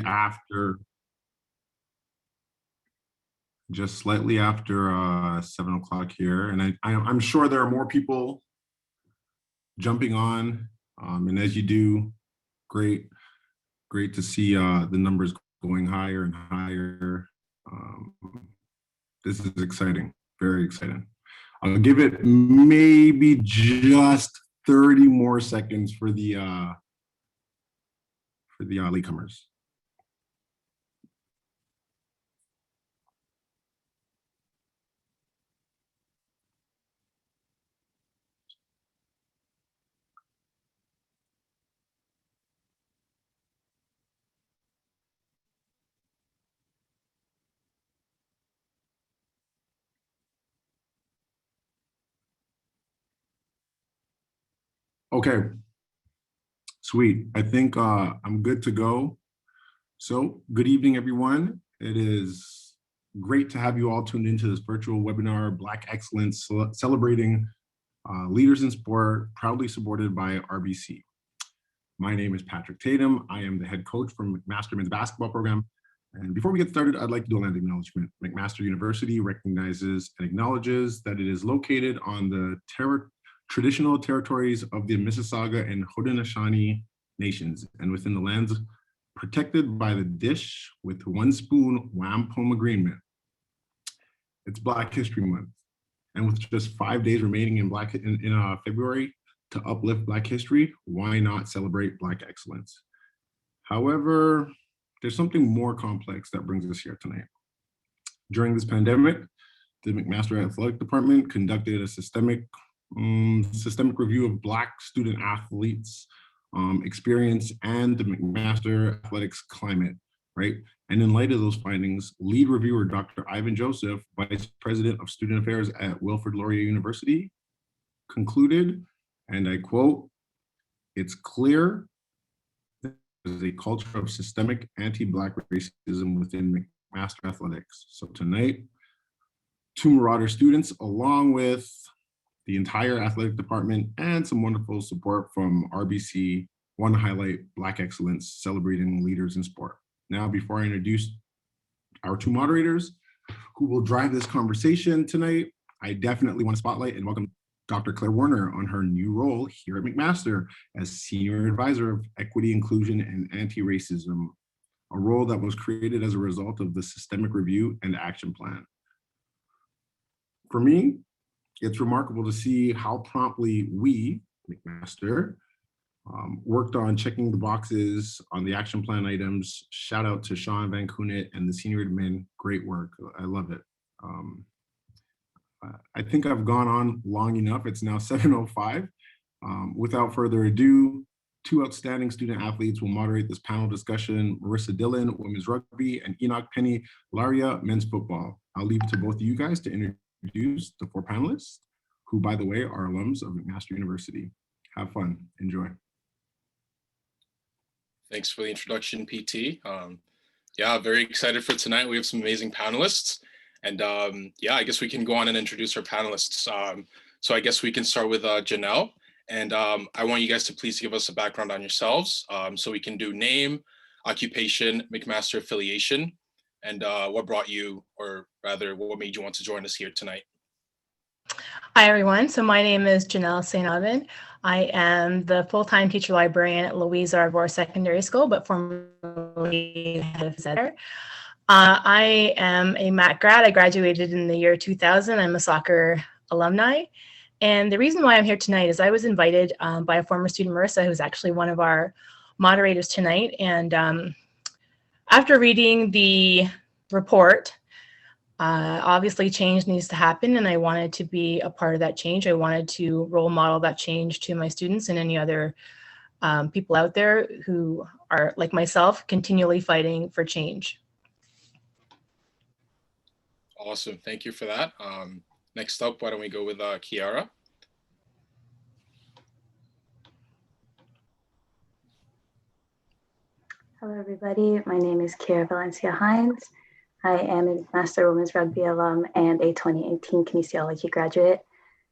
after, just slightly after 7 o'clock here. And I'm sure there are more people jumping on. And as you do, great to see the numbers going higher and higher. This is exciting, very exciting. I'll give it maybe just 30 more seconds for the latecomers. Okay, sweet. I think I'm good to go. So good evening, everyone. It is great to have you all tuned into this virtual webinar, Black Excellence, celebrating leaders in sport, proudly supported by RBC. My name is Patrick Tatum. I am the head coach from Mcmaster men's basketball program. And before we get started, I'd like to do a land acknowledgement. Mcmaster University recognizes and acknowledges that it is located on the traditional territories of the Mississauga and Haudenosaunee nations, and within the lands protected by the dish with one spoon wampum agreement. It's Black History Month, and with just 5 days remaining in February to uplift Black history, why not celebrate Black excellence? However, there's something more complex that brings us here tonight. During this pandemic, the Mcmaster Athletic Department conducted a systemic review of Black student athletes' experience and the Mcmaster athletics climate, right? And in light of those findings, lead reviewer Dr. Ivan Joseph, Vice President of Student Affairs at Wilfrid Laurier University, concluded, and I quote, "It's clear there's a culture of systemic anti-Black racism within Mcmaster athletics." So tonight, 2 Marauder students, along with the entire athletic department and some wonderful support from RBC, want to highlight Black excellence, celebrating leaders in sport. Now, before I introduce our 2 moderators who will drive this conversation tonight, I definitely want to spotlight and welcome Dr. Claire Warner on her new role here at Mcmaster as Senior Advisor of Equity, Inclusion, and Anti-Racism, a role that was created as a result of the Systemic Review and Action Plan. For me, it's remarkable to see how promptly we, Mcmaster, worked on checking the boxes on the action plan items. Shout out to Sean Van Coonet and the senior admin, great work, I love it. I think I've gone on long enough, it's now 7:05. Without further ado, 2 outstanding student athletes will moderate this panel discussion: Marissa Dillon, women's rugby, and Enoch Penny Laria, men's football. I'll leave it to both of you guys to introduce the 4 panelists, who, by the way, are alums of Mcmaster University. Have fun, enjoy. Thanks for the introduction, PT. Yeah, very excited for tonight. We have some amazing panelists. And yeah, I guess we can go on and introduce our panelists. So I guess we can start with Janelle. And I want you guys to please give us a background on yourselves. So we can do name, occupation, Mcmaster affiliation, and what brought you, or rather what made you want to join us here tonight. Hi, everyone. So my name is Janelle St. Alvin. I am the full-time teacher librarian at Louise Arbor Secondary School, but formerly head of Center. I am a MAC grad. I graduated in the year 2000. I'm a soccer alumni. And the reason why I'm here tonight is I was invited by a former student, Marissa, who's actually one of our moderators tonight. And after reading the report, obviously change needs to happen, and I wanted to be a part of that change. I wanted to role model that change to my students and any other people out there who are, like myself, continually fighting for change. Awesome, thank you for that. Next up, why don't we go with Cara? Hello, everybody. My name is Cara Valencia Hines. I am a Master Women's Rugby alum and a 2018 kinesiology graduate.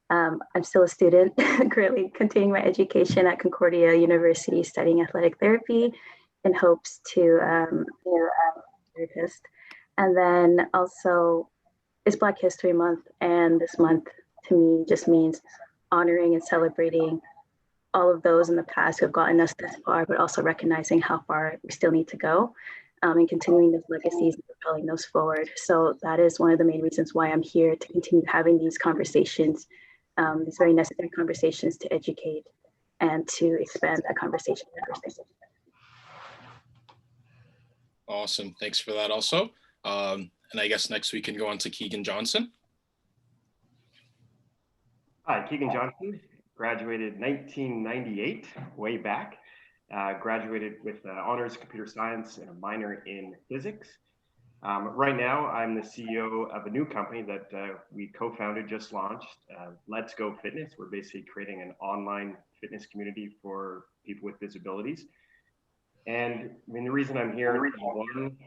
I'm still a student, currently continuing my education at Concordia University studying athletic therapy. in hopes to therapist. And then also it's Black History Month, and this month to me just means honoring and celebrating all of those in the past who have gotten us this far, but also recognizing how far we still need to go, and continuing those legacies and propelling those forward. So that is one of the main reasons why I'm here, to continue having these conversations, these very necessary conversations to educate and to expand that conversation. Awesome. Thanks for that also. And I guess next we can go on to Keegan Johnson. Hi, Keegan Johnson, graduated 1998, way back. Graduated with honors computer science and a minor in physics. Right now, I'm the CEO of a new company that we co-founded, just launched, Let's Go Fitness. We're basically creating an online fitness community for people with disabilities. And I mean, the reason I'm here, one,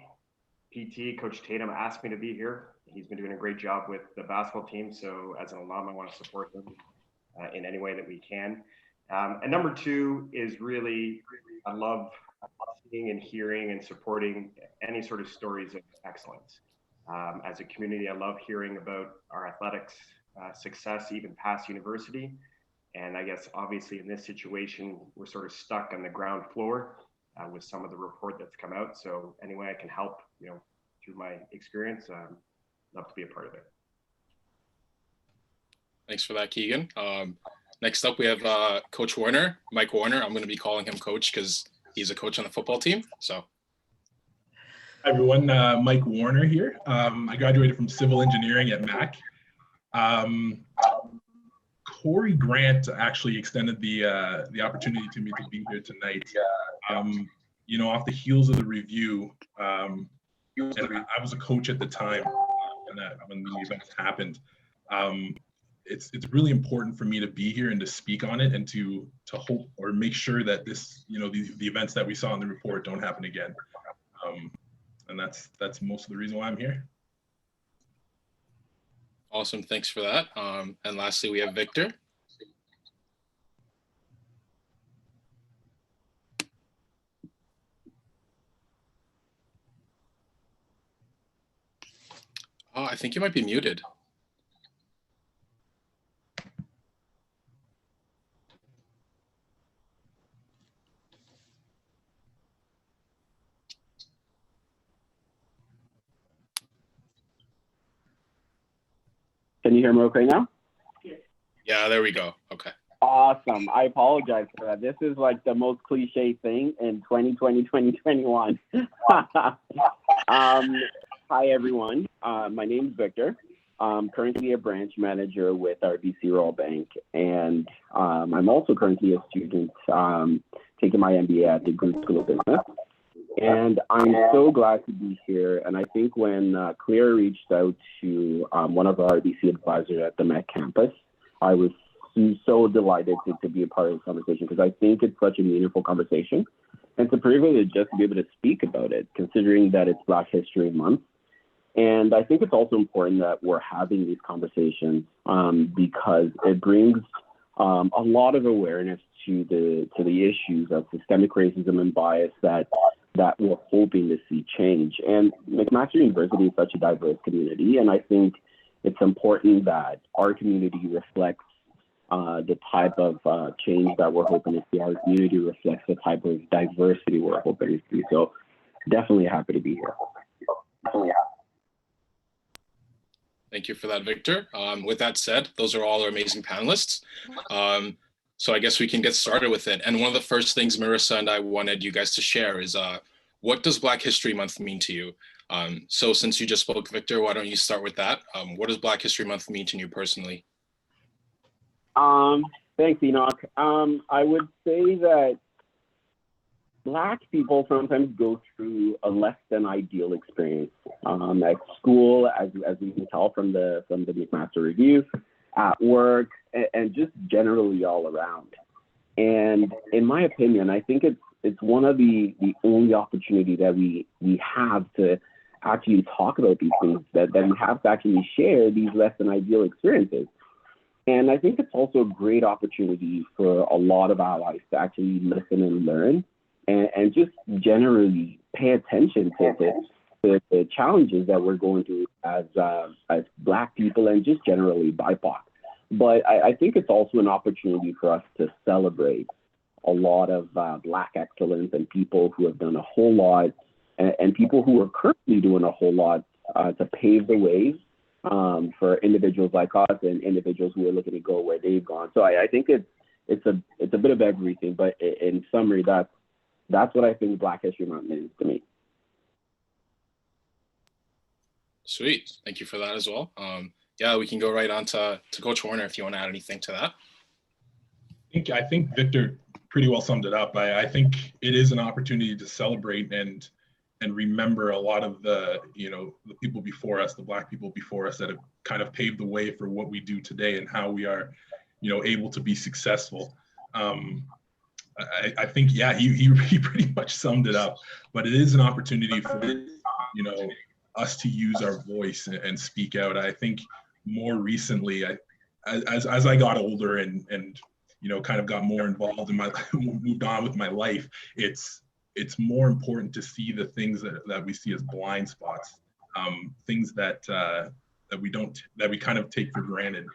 PT, Coach Tatum asked me to be here. He's been doing a great job with the basketball team. So as an alum, I want to support them in any way that we can. And number two is really, I love seeing and hearing and supporting any sort of stories of excellence. As a community, I love hearing about our athletics success, even past university. And I guess obviously in this situation, we're sort of stuck on the ground floor with some of the report that's come out. So any way I can help, through my experience, love to be a part of it. Thanks for that, Keegan. Next up, we have Coach Warner, Mike Warner. I'm going to be calling him Coach because he's a coach on the football team. So, hi everyone, Mike Warner here. I graduated from civil engineering at Mac. Corey Grant actually extended the opportunity to me to be here tonight. Off the heels of the review, and I was a coach at the time when the events happened. It's really important for me to be here and to speak on it and to hope or make sure that this, the events that we saw in the report don't happen again. And that's most of the reason why I'm here. Awesome, thanks for that. And lastly, we have Victor. Oh, I think you might be muted. Can you hear me okay now? Yeah, there we go. Okay. Awesome. I apologize for that. This is like the most cliche thing in 2020, 2021. Hi, everyone. My name is Victor. I'm currently a branch manager with RBC Royal Bank, and I'm also currently a student taking my MBA at the Group School of Business. And I'm so glad to be here. And I think when Claire reached out to one of our RBC advisors at the Met campus, I was so delighted to be a part of the conversation because I think it's such a meaningful conversation. And it's a privilege just to be able to speak about it, considering that it's Black History Month. And I think it's also important that we're having these conversations because it brings a lot of awareness to the issues of systemic racism and bias that we're hoping to see change. And Mcmaster University is such a diverse community, and I think it's important that our community reflects the type of change that we're hoping to see. Our community reflects the type of diversity we're hoping to see. So definitely happy to be here. Thank you for that, Victor. With that said, those are all our amazing panelists. So I guess we can get started with it. And one of the first things Marissa and I wanted you guys to share is what does Black History Month mean to you? So since you just spoke, Victor, why don't you start with that? What does Black History Month mean to you personally? Thanks, Enoch. I would say that Black people sometimes go through a less than ideal experience at school, as we can tell from the Mcmaster review, at work, and just generally all around. And in my opinion, I think it's one of the only opportunity that we have to actually talk about these things, that we have to actually share these less than ideal experiences. And I think it's also a great opportunity for a lot of allies to actually listen and learn and just generally pay attention to the challenges that we're going through as Black people and just generally BIPOC. But I think it's also an opportunity for us to celebrate a lot of Black excellence and people who have done a whole lot, and people who are currently doing a whole lot to pave the way for individuals like us and individuals who are looking to go where they've gone. So I think it's a bit of everything, but in summary, that's what I think Black History Month means to me. Sweet, thank you for that as well. Yeah, we can go right on to Coach Warner if you want to add anything to that. I think Victor pretty well summed it up. I think it is an opportunity to celebrate and remember a lot of the people before us, the Black people before us that have kind of paved the way for what we do today and how we are, able to be successful. I think, yeah, he pretty much summed it up, but it is an opportunity for, us to use our voice and speak out. I think more recently, as I got older and kind of got more involved in moved on with my life, it's more important to see the things that we see as blind spots, things that we kind of take for granted,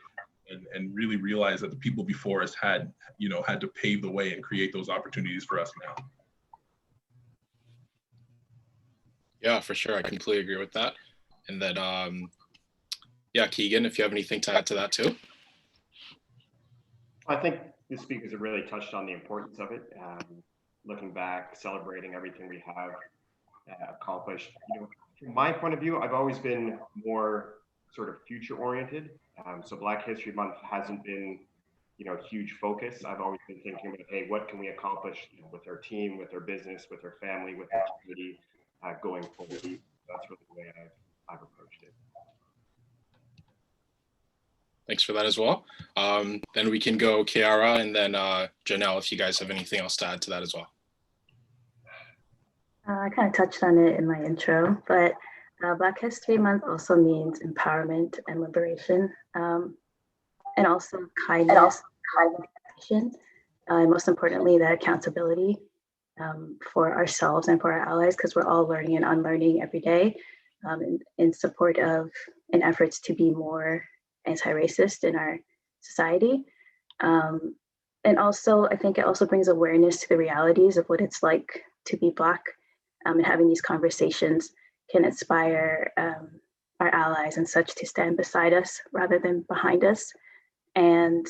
and really realize that the people before us had to pave the way and create those opportunities for us now. Yeah, for sure. I completely agree with that. And then, yeah, Keegan, if you have anything to add to that too. I think the speakers have really touched on the importance of it. Looking back, celebrating everything we have accomplished. From my point of view, I've always been more sort of future oriented. So Black History Month hasn't been, a huge focus. I've always been thinking about, hey, what can we accomplish with our team, with our business, with our family, with our community going forward. That's really the way I've approached it. Thanks for that as well. Then we can go Cara and then Janelle, if you guys have anything else to add to that as well. I kind of touched on it in my intro, but Black History Month also means empowerment and liberation, and also kindness, and most importantly, that accountability for ourselves and for our allies, because we're all learning and unlearning every day in support of and efforts to be more anti-racist in our society. And also, I think it also brings awareness to the realities of what it's like to be Black, and having these conversations can inspire our allies and such to stand beside us rather than behind us. And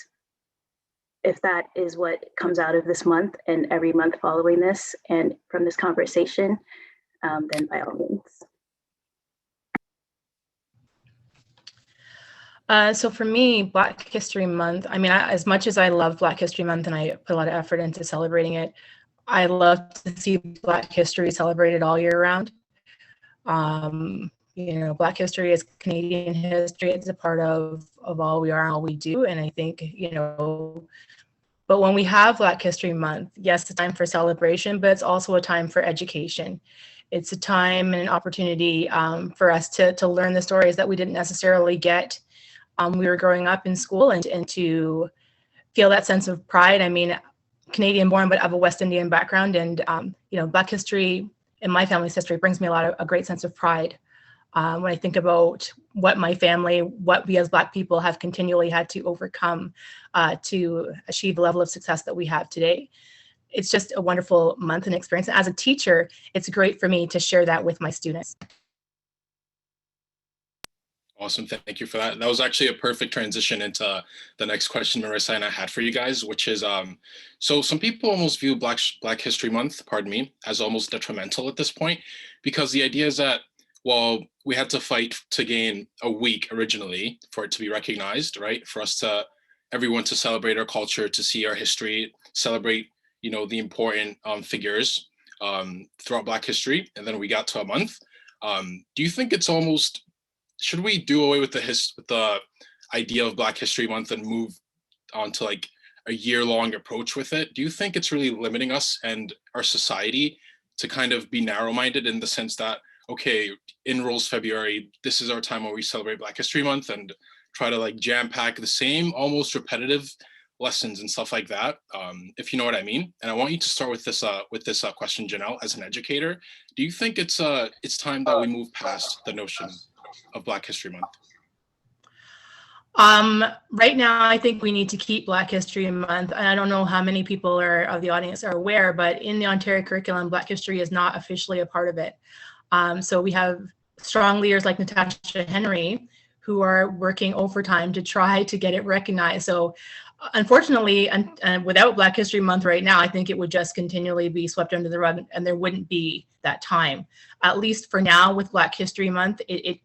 if that is what comes out of this month and every month following this and from this conversation, then by all means. So for me, Black History Month, I mean, as much as I love Black History Month and I put a lot of effort into celebrating it, I love to see Black history celebrated all year round. Black history is Canadian history. It's a part of all we are and all we do. And I think, but when we have Black History Month, yes, it's a time for celebration, but it's also a time for education. It's a time and an opportunity for us to learn the stories that we didn't necessarily get. We were growing up in school and to feel that sense of pride. I mean, Canadian born, but of a West Indian background. And, Black history in my family's history brings me a great sense of pride. When I think about what my family, what we as Black people have continually had to overcome to achieve the level of success that we have today. It's just a wonderful month and experience. And as a teacher, it's great for me to share that with my students. Awesome, thank you for that. That was actually a perfect transition into the next question Marissa and I had for you guys, which is, so some people almost view Black History Month, as almost detrimental at this point, because the idea is that, well, we had to fight to gain a week originally for it to be recognized, right? For us everyone to celebrate our culture, to see our history, celebrate, the important figures throughout Black history, and then we got to a month. Do you think it's almost, should we do away with the idea of Black History Month and move on to like a year-long approach with it? Do you think it's really limiting us and our society to kind of be narrow-minded in the sense that, okay, enrolls February, this is our time where we celebrate Black History Month, and try to like jam pack the same almost repetitive lessons and stuff like that, if you know what I mean. And I want you to start with this question, Janelle, as an educator. Do you think it's time that we move past the notion of Black History Month? Right now, I think we need to keep Black History Month. And I don't know how many people of the audience are aware, but in the Ontario curriculum, Black history is not officially a part of it. So we have strong leaders like Natasha Henry who are working overtime to try to get it recognized. So unfortunately, and without Black History Month right now, I think it would just continually be swept under the rug and there wouldn't be that time. At least for now with Black History Month, it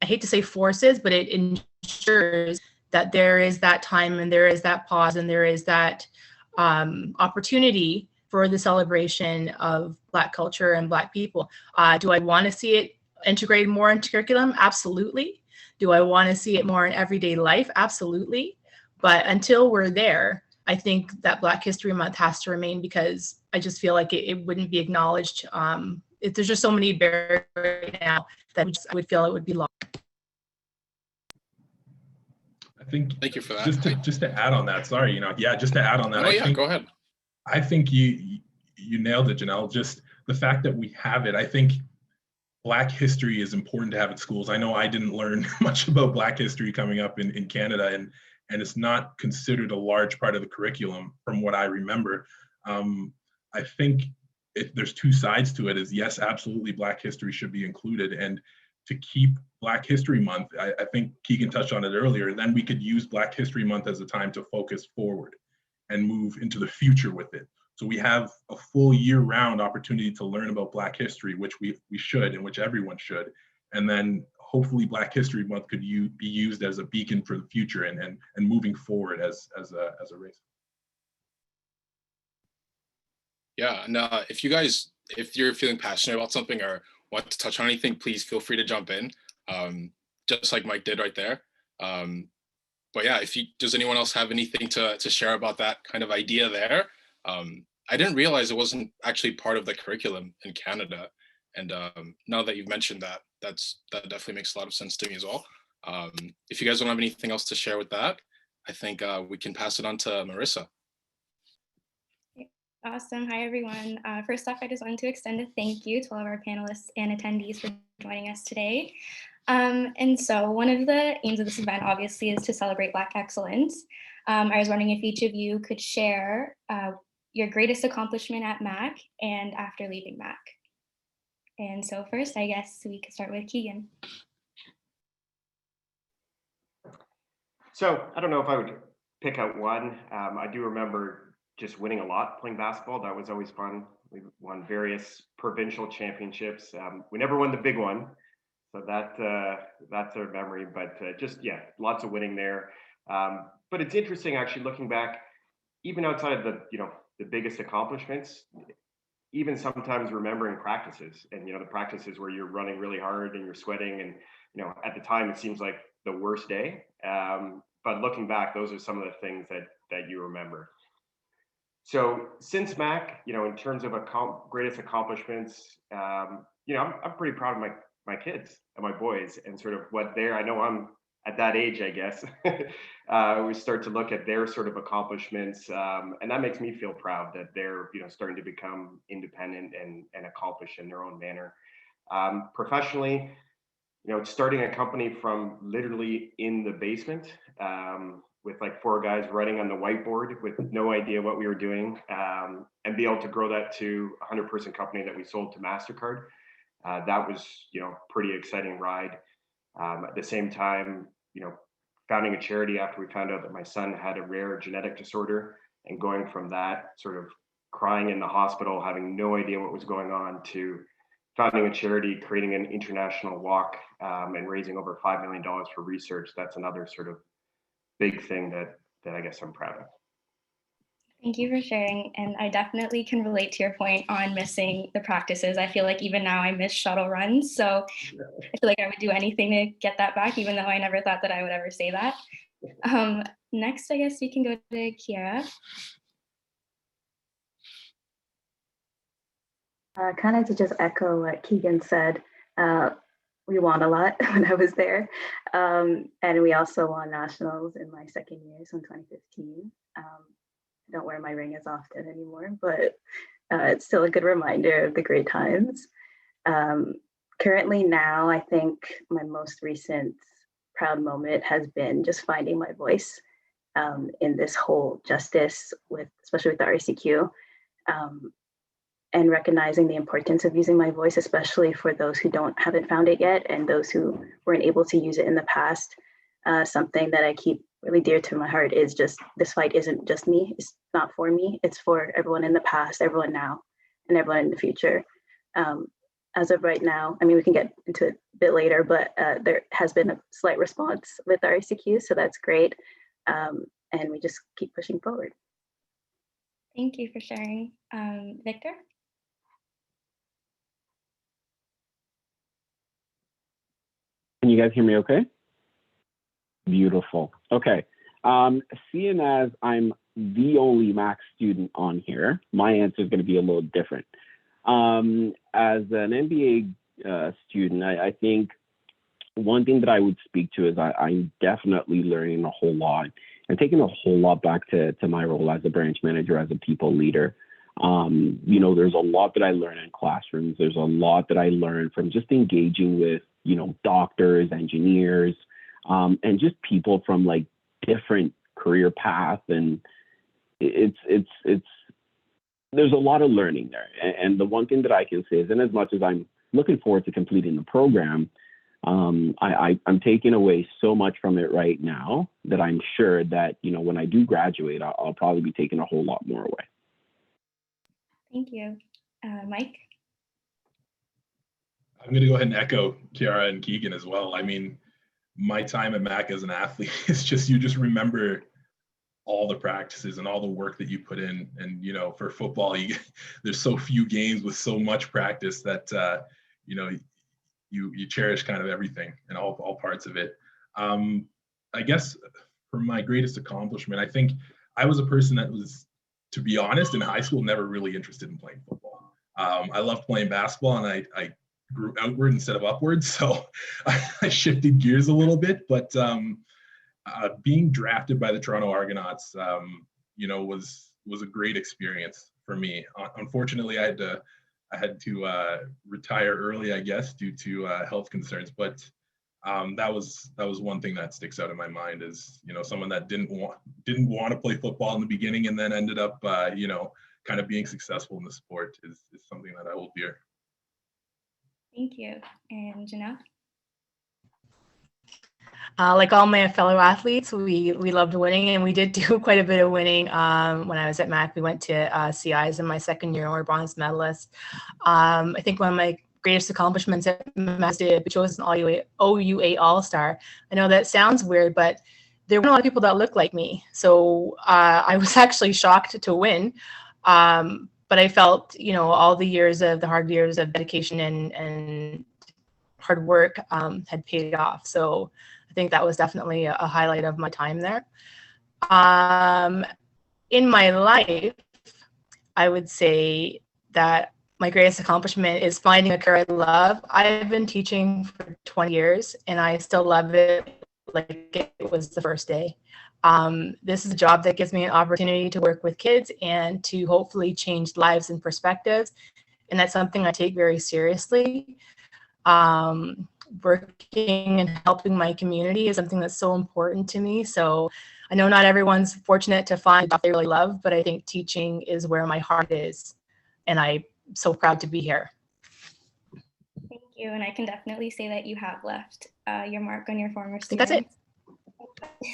I hate to say forces, but it ensures that there is that time and there is that pause and there is that opportunity for the celebration of Black culture and Black people. Do I want to see it integrated more into curriculum? Absolutely. Do I want to see it more in everyday life? Absolutely. But until we're there, I think that Black History Month has to remain because I just feel like it wouldn't be acknowledged. There's just so many barriers right now that I would feel it would be lost. I think thank you for that. Just to add on that, sorry, just to add on that. Oh yeah, go ahead. I think you nailed it, Janelle. Just the fact that we have it, I think Black history is important to have in schools. I know I didn't learn much about Black history coming up in Canada, and it's not considered a large part of the curriculum from what I remember. I think there's two sides to it. Is yes, absolutely, Black history should be included, and to keep Black History Month, I think Keegan touched on it earlier, and then we could use Black History Month as a time to focus forward and move into the future with it. So we have a full year-round opportunity to learn about Black history, which we should and which everyone should. And then hopefully Black History Month could be used as a beacon for the future and moving forward as a race. Yeah, and if you're feeling passionate about something or want to touch on anything, please feel free to jump in, just like Mike did right there. But yeah, does anyone else have anything to share about that kind of idea there? I didn't realize it wasn't actually part of the curriculum in Canada. And now that you've mentioned that, that definitely makes a lot of sense to me as well. If you guys don't have anything else to share with that, I think we can pass it on to Marissa. Awesome. Hi, everyone. First off, I just wanted to extend a thank you to all of our panelists and attendees for joining us today. And so one of the aims of this event, obviously, is to celebrate Black excellence. I was wondering if each of you could share your greatest accomplishment at Mac and after leaving Mac. And so first, I guess we could start with Keegan. So I don't know if I would pick out one. I do remember just winning a lot playing basketball. That was always fun. We won various provincial championships. We never won the big one, so that's a memory. But lots of winning there. But it's interesting actually looking back, even outside of the biggest accomplishments, even sometimes remembering practices and the practices where you're running really hard and you're sweating and at the time it seems like the worst day. But looking back, those are some of the things that you remember. So since Mac, in terms of greatest accomplishments, I'm pretty proud of my kids and my boys and sort of I know I'm at that age, I guess. We start to look at their sort of accomplishments, and that makes me feel proud that they're starting to become independent and accomplish in their own manner. Professionally, starting a company from literally in the basement, with like 4 guys writing on the whiteboard with no idea what we were doing, and be able to grow that to a 100-person company that we sold to MasterCard. That was, pretty exciting ride. At the same time, founding a charity after we found out that my son had a rare genetic disorder, and going from that sort of crying in the hospital, having no idea what was going on, to founding a charity, creating an international walk, and raising over $5 million for research. That's another sort of big thing that I guess I'm proud of. Thank you for sharing. And I definitely can relate to your point on missing the practices. I feel like even now I miss shuttle runs. So I feel like I would do anything to get that back, even though I never thought that I would ever say that. Next, I guess we can go to Cara. Kind of to just echo what Keegan said, we won a lot when I was there. And we also won nationals in my second year, so in 2015. I don't wear my ring as often anymore, but it's still a good reminder of the great times. Currently now, I think my most recent proud moment has been just finding my voice in this whole justice especially with the RCQ, and recognizing the importance of using my voice, especially for those who haven't found it yet and those who weren't able to use it in the past. Something that I keep really dear to my heart is just this fight isn't just me. It's not for me. It's for everyone in the past, everyone now, and everyone in the future. As of right now, I mean, we can get into it a bit later, but there has been a slight response with the RCQ, so that's great. And we just keep pushing forward. Thank you for sharing. Victor? Can you guys hear me okay? Beautiful. Okay. Seeing as I'm the only Mac student on here, my answer is going to be a little different. As an MBA student, I think one thing that I would speak to is I'm definitely learning a whole lot and taking a whole lot back to my role as a branch manager, as a people leader. There's a lot that I learn in classrooms. There's a lot that I learn from just engaging with, doctors, engineers, and just people from like different career paths. And it's there's a lot of learning there. And the one thing that I can say is, in as much as I'm looking forward to completing the program, I'm taking away so much from it right now that I'm sure that, when I do graduate, I'll probably be taking a whole lot more away. Thank you. Mike? I'm going to go ahead and echo Cara and Keegan as well. I mean, my time at Mac as an athlete is just, you just remember all the practices and all the work that you put in. And, for football, there's so few games with so much practice that, you cherish kind of everything and all parts of it. I guess for my greatest accomplishment, I think I was a person that was, to be honest, in high school, never really interested in playing football. I loved playing basketball, and I grew outward instead of upward. So I shifted gears a little bit, but being drafted by the Toronto Argonauts, was a great experience for me. Unfortunately, I had to retire early, I guess, due to health concerns. But that was one thing that sticks out in my mind is, someone that didn't want to play football in the beginning and then ended up, kind of being successful in the sport is something that I hold dear. Thank you. And Janelle? Like all my fellow athletes, we loved winning, and we did do quite a bit of winning. When I was at Mac, we went to CIs in my second year, and we were bronze medalists. I think one of my greatest accomplishments at Mcmaster, which was an OUA All-Star. I know that sounds weird, but there weren't a lot of people that looked like me. So I was actually shocked to win. But I felt, all the hard years of dedication and hard work had paid off. So I think that was definitely a highlight of my time there. In my life, I would say that my greatest accomplishment is finding a career I love. I've been teaching for 20 years, and I still love it like it was the first day. This is a job that gives me an opportunity to work with kids and to hopefully change lives and perspectives. And that's something I take very seriously. Working and helping my community is something that's so important to me. So I know not everyone's fortunate to find a job they really love, but I think teaching is where my heart is. And I'm so proud to be here. Thank you. And I can definitely say that you have left your mark on your former students. I think that's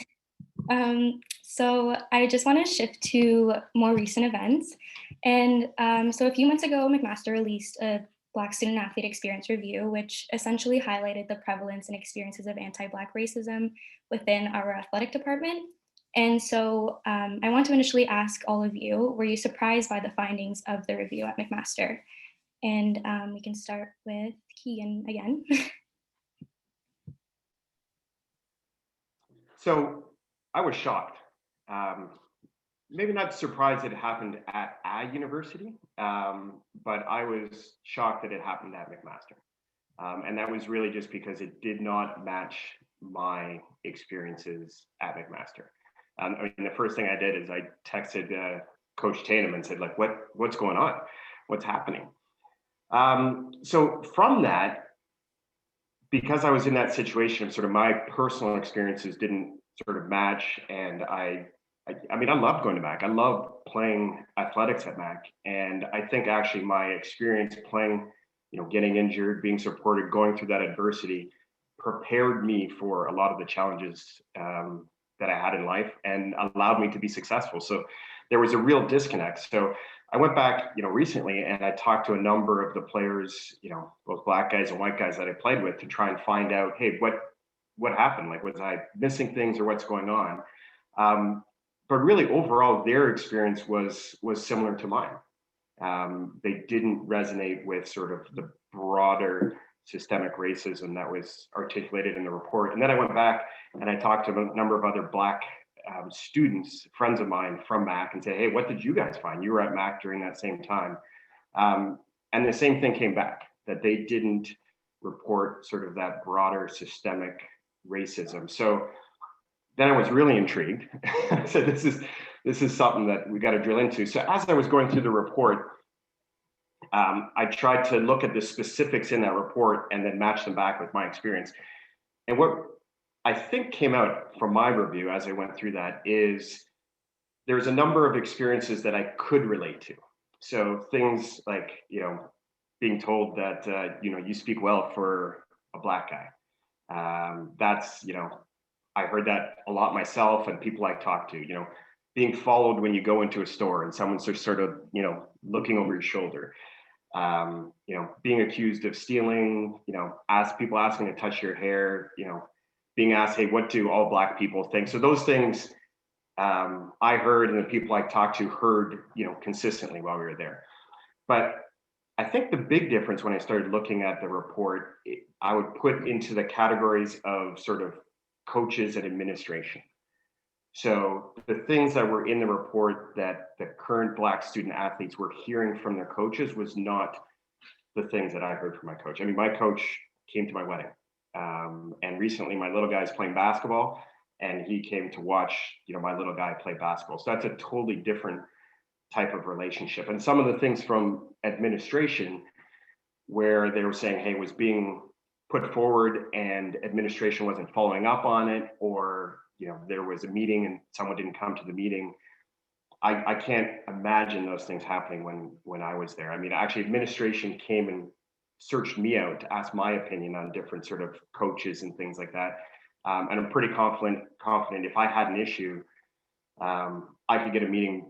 it. So I just want to shift to more recent events. And so a few months ago, Mcmaster released a Black Student Athlete Experience Review, which essentially highlighted the prevalence and experiences of anti-Black racism within our athletic department. And so I want to initially ask all of you, were you surprised by the findings of the review at Mcmaster? And we can start with Keegan again. So I was shocked. Maybe not surprised it happened at a university, but I was shocked that it happened at Mcmaster. And that was really just because it did not match my experiences at Mcmaster. I mean, the first thing I did is I texted Coach Tatum and said, like, what's going on? What's happening? So from that, because I was in that situation, sort of my personal experiences didn't sort of match, and I mean, I loved going to Mac. I loved playing athletics at Mac, and I think actually my experience playing, getting injured, being supported, going through that adversity, prepared me for a lot of the challenges that I had in life, and allowed me to be successful. So there was a real disconnect. So I went back, recently, and I talked to a number of the players, both black guys and white guys that I played with, to try and find out, hey, what happened? Like, was I missing things, or what's going on? But really, overall, their experience was similar to mine. They didn't resonate with sort of the broader systemic racism that was articulated in the report. And then I went back and I talked to a number of other black students, friends of mine from Mac, and say, hey, what did you guys find? You were at Mac during that same time. And the same thing came back, that they didn't report sort of that broader systemic racism. So then I was really intrigued. I said, this is something that we got to drill into. So as I was going through the report, I tried to look at the specifics in that report and then match them back with my experience. And what I think came out from my review as I went through that is there's a number of experiences that I could relate to. So things like, being told that, you speak well for a black guy. That's, I heard that a lot myself and people I talk to, being followed when you go into a store and someone's just sort of, looking over your shoulder. Being accused of stealing, people asking to touch your hair, being asked, hey, what do all black people think? So those things I heard, and the people I talked to heard, consistently while we were there. But I think the big difference when I started looking at the report, I would put into the categories of sort of coaches and administration. So the things that were in the report that the current black student athletes were hearing from their coaches was not the things that I heard from my coach. I mean, my coach came to my wedding. And recently my little guy's playing basketball, and he came to watch, my little guy play basketball. So that's a totally different type of relationship. And some of the things from administration where they were saying, hey, was being put forward and administration wasn't following up on it, or there was a meeting and someone didn't come to the meeting. I can't imagine those things happening when I was there. I mean, actually, administration came and searched me out to ask my opinion on different sort of coaches and things like that. And I'm pretty confident if I had an issue, I could get a meeting,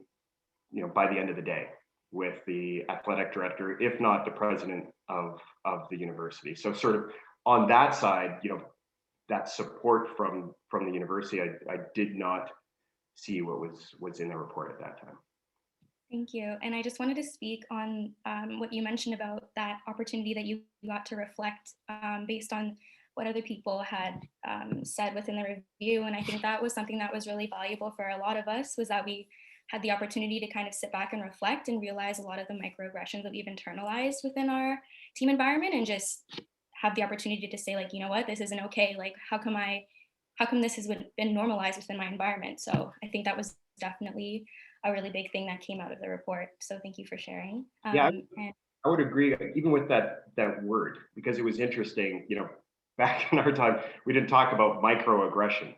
by the end of the day with the athletic director, if not the president of the university. So sort of on that side, that support from the university, I did not see what was in the report at that time. Thank you. And I just wanted to speak on what you mentioned about that opportunity that you got to reflect based on what other people had said within the review. And I think that was something that was really valuable for a lot of us, was that we had the opportunity to kind of sit back and reflect and realize a lot of the microaggressions that we've internalized within our team environment, and just have the opportunity to say, like, you know what, this isn't okay. Like, how come this has been normalized within my environment? So I think that was definitely a really big thing that came out of the report. So thank you for sharing. I would agree, even with that word, because it was interesting, back in our time, we didn't talk about microaggression.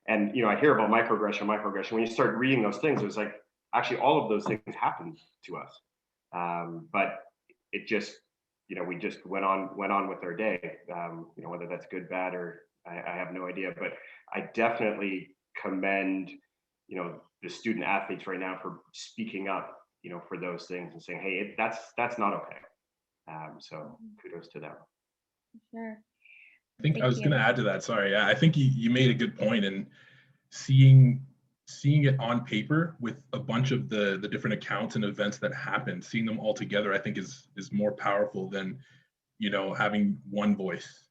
And, I hear about microaggression. When you start reading those things, it was like, actually, all of those things happened to us. But it just, we just went on with our day, whether that's good, bad, or I have no idea. But I definitely commend, the student athletes right now for speaking up, for those things and saying, hey, that's not okay. So kudos to them. Sure. I think I was going to add to that. Sorry. I think you made a good point, and seeing it on paper with a bunch of the different accounts and events that happened, seeing them all together, I think is more powerful than, having one voice.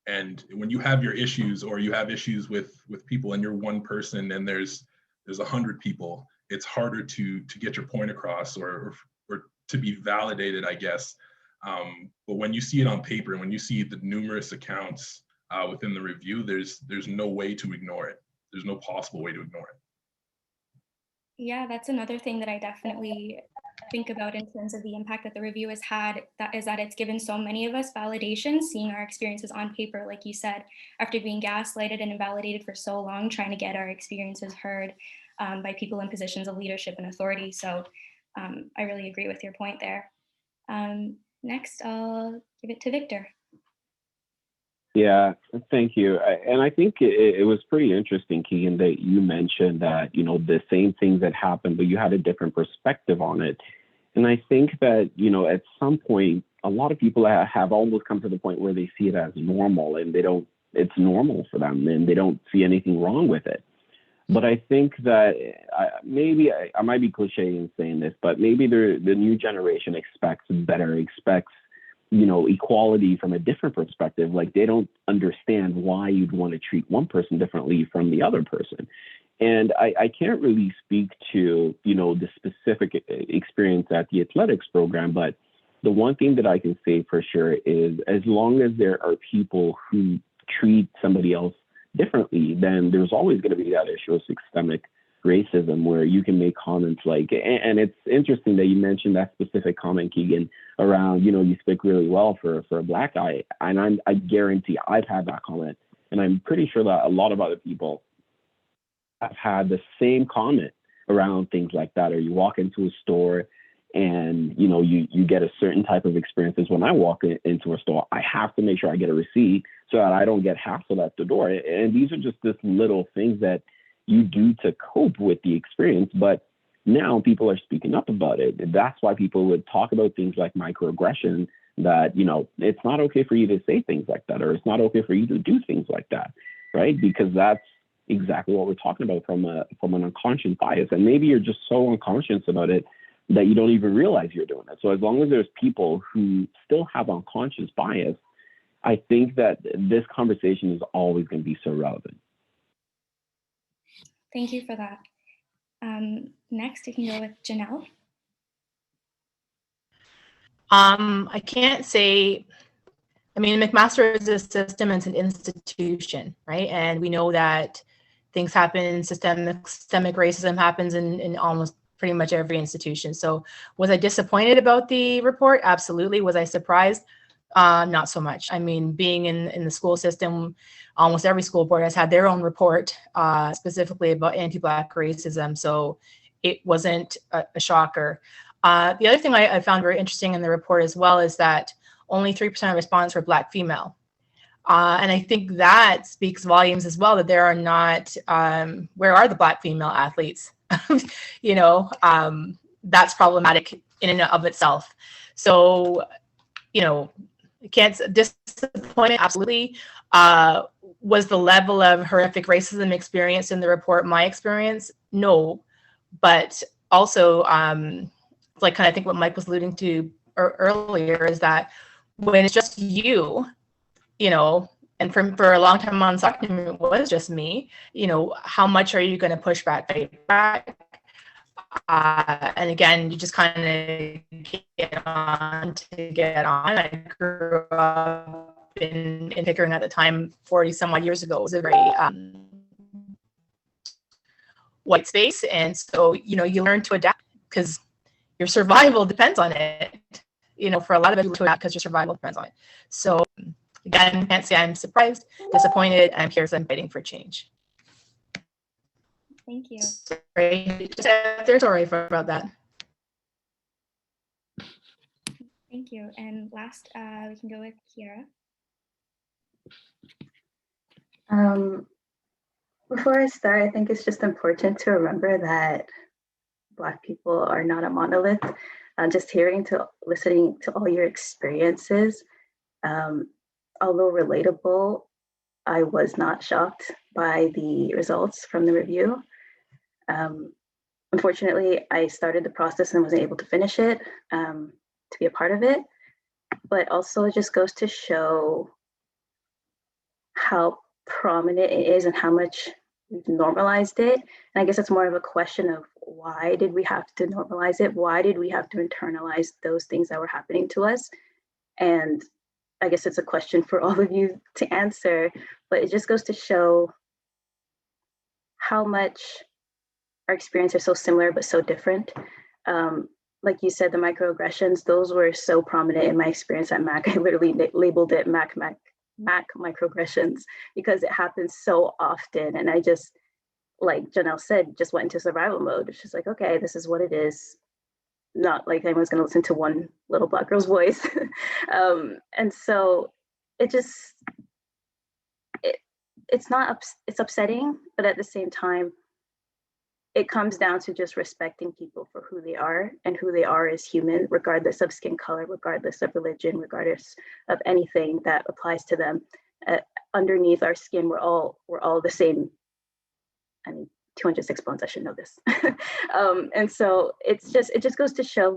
And when you have your issues, or you have issues with people and you're one person and there's 100 people, it's harder to get your point across or to be validated, I guess. But when you see it on paper, and when you see the numerous accounts within the review, there's no way to ignore it. there's no possible way to ignore it. Yeah, that's another thing that I definitely think about in terms of the impact that the review has had, that is that it's given so many of us validation, seeing our experiences on paper, like you said, after being gaslighted and invalidated for so long, trying to get our experiences heard by people in positions of leadership and authority. So I really agree with your point there. Next, I'll give it to Victor. Yeah, thank you. And I think it was pretty interesting, Keegan, that you mentioned that, you know, the same things that happened, but you had a different perspective on it. And I think that, you know, at some point, a lot of people have almost come to the point where they see it as normal, and it's normal for them, and they don't see anything wrong with it. But I think that maybe I might be cliche in saying this, but maybe the new generation expects better, expects, you know, equality from a different perspective. Like, they don't understand why you'd want to treat one person differently from the other person. And I can't really speak to, you know, the specific experience at the athletics program, but the one thing that I can say for sure is, as long as there are people who treat somebody else differently, then there's always going to be that issue of systemic racism, where you can make comments like, and it's interesting that you mentioned that specific comment, Keegan, around, you know, you speak really well for a Black guy. And I guarantee I've had that comment, and I'm pretty sure that a lot of other people have had the same comment around things like that. Or you walk into a store and, you know, you get a certain type of experiences. When I walk into a store, I have to make sure I get a receipt so that I don't get hassled at the door. And these are just little things that you do to cope with the experience. But now people are speaking up about it. That's why people would talk about things like microaggression, that, you know, it's not okay for you to say things like that, or it's not okay for you to do things like that, right? Because that's exactly what we're talking about from an unconscious bias. And maybe you're just so unconscious about it that you don't even realize you're doing it. So as long as there's people who still have unconscious bias, I think that this conversation is always going to be so relevant. Thank you for that. Next, you can go with Janelle. I can't say, I mean, Mcmaster is a system, it's an institution, right? And we know that things happen, systemic racism happens in almost pretty much every institution. So was I disappointed about the report? Absolutely. Was I surprised? Not so much. I mean, being in the school system, almost every school board has had their own report specifically about anti-Black racism. So it wasn't a shocker. The other thing I found very interesting in the report as well is that only 3% of respondents were Black female. And I think that speaks volumes as well, that there are not, where are the Black female athletes? You know, that's problematic in and of itself. So, you know, can't disappoint, absolutely. Was the level of horrific racism experienced in the report my experience? No, but also, like kind of I think what Mike was alluding to earlier is that when it's just you know, and for a long time on soccer team, it was just me, you know, how much are you going to push back, fight back? And again, you just kind of get on to get on. I grew up in Pickering at the time, 40 some odd years ago. It was a very white space. And so, you know, you learn to adapt because your survival depends on it. You know, for a lot of people to adapt because your survival depends on it. So again, can't say I'm surprised, disappointed, I'm curious, I'm fighting for change. Thank you. Sorry, there's sorry about that. Thank you. And last, we can go with Cara. Before I start, I think it's just important to remember that Black people are not a monolith. Just listening to all your experiences, although relatable, I was not shocked by the results from the review. Unfortunately, I started the process and wasn't able to finish it, to be a part of it, but also it just goes to show how prominent it is and how much we've normalized it. And I guess it's more of a question of, why did we have to normalize it? Why did we have to internalize those things that were happening to us? And I guess it's a question for all of you to answer, but it just goes to show how much our experiences are so similar but so different. Like you said, the microaggressions, those were so prominent in my experience at Mac. I literally labeled it Mac microaggressions because it happens so often. And I just, like Janelle said, just went into survival mode. It's just like, okay, this is what it is. Not like anyone's going to listen to one little Black girl's voice. And so it just, it's upsetting, but at the same time, it comes down to just respecting people for who they are and who they are as human, regardless of skin color, regardless of religion, regardless of anything that applies to them. Underneath our skin, we're all the same. I mean, 206 bones, I should know this. And so it just goes to show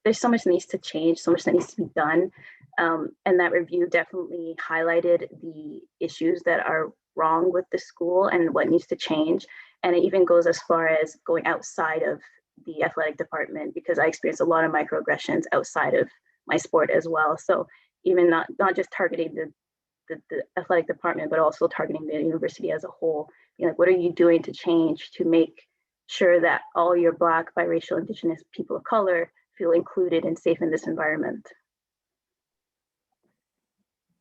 there's so much that needs to change, so much that needs to be done. And that review definitely highlighted the issues that are wrong with the school and what needs to change. And it even goes as far as going outside of the athletic department, because I experienced a lot of microaggressions outside of my sport as well. So even not just targeting the athletic department, but also targeting the university as a whole. Like, what are you doing to change to make sure that all your Black, biracial, Indigenous people of color feel included and safe in this environment?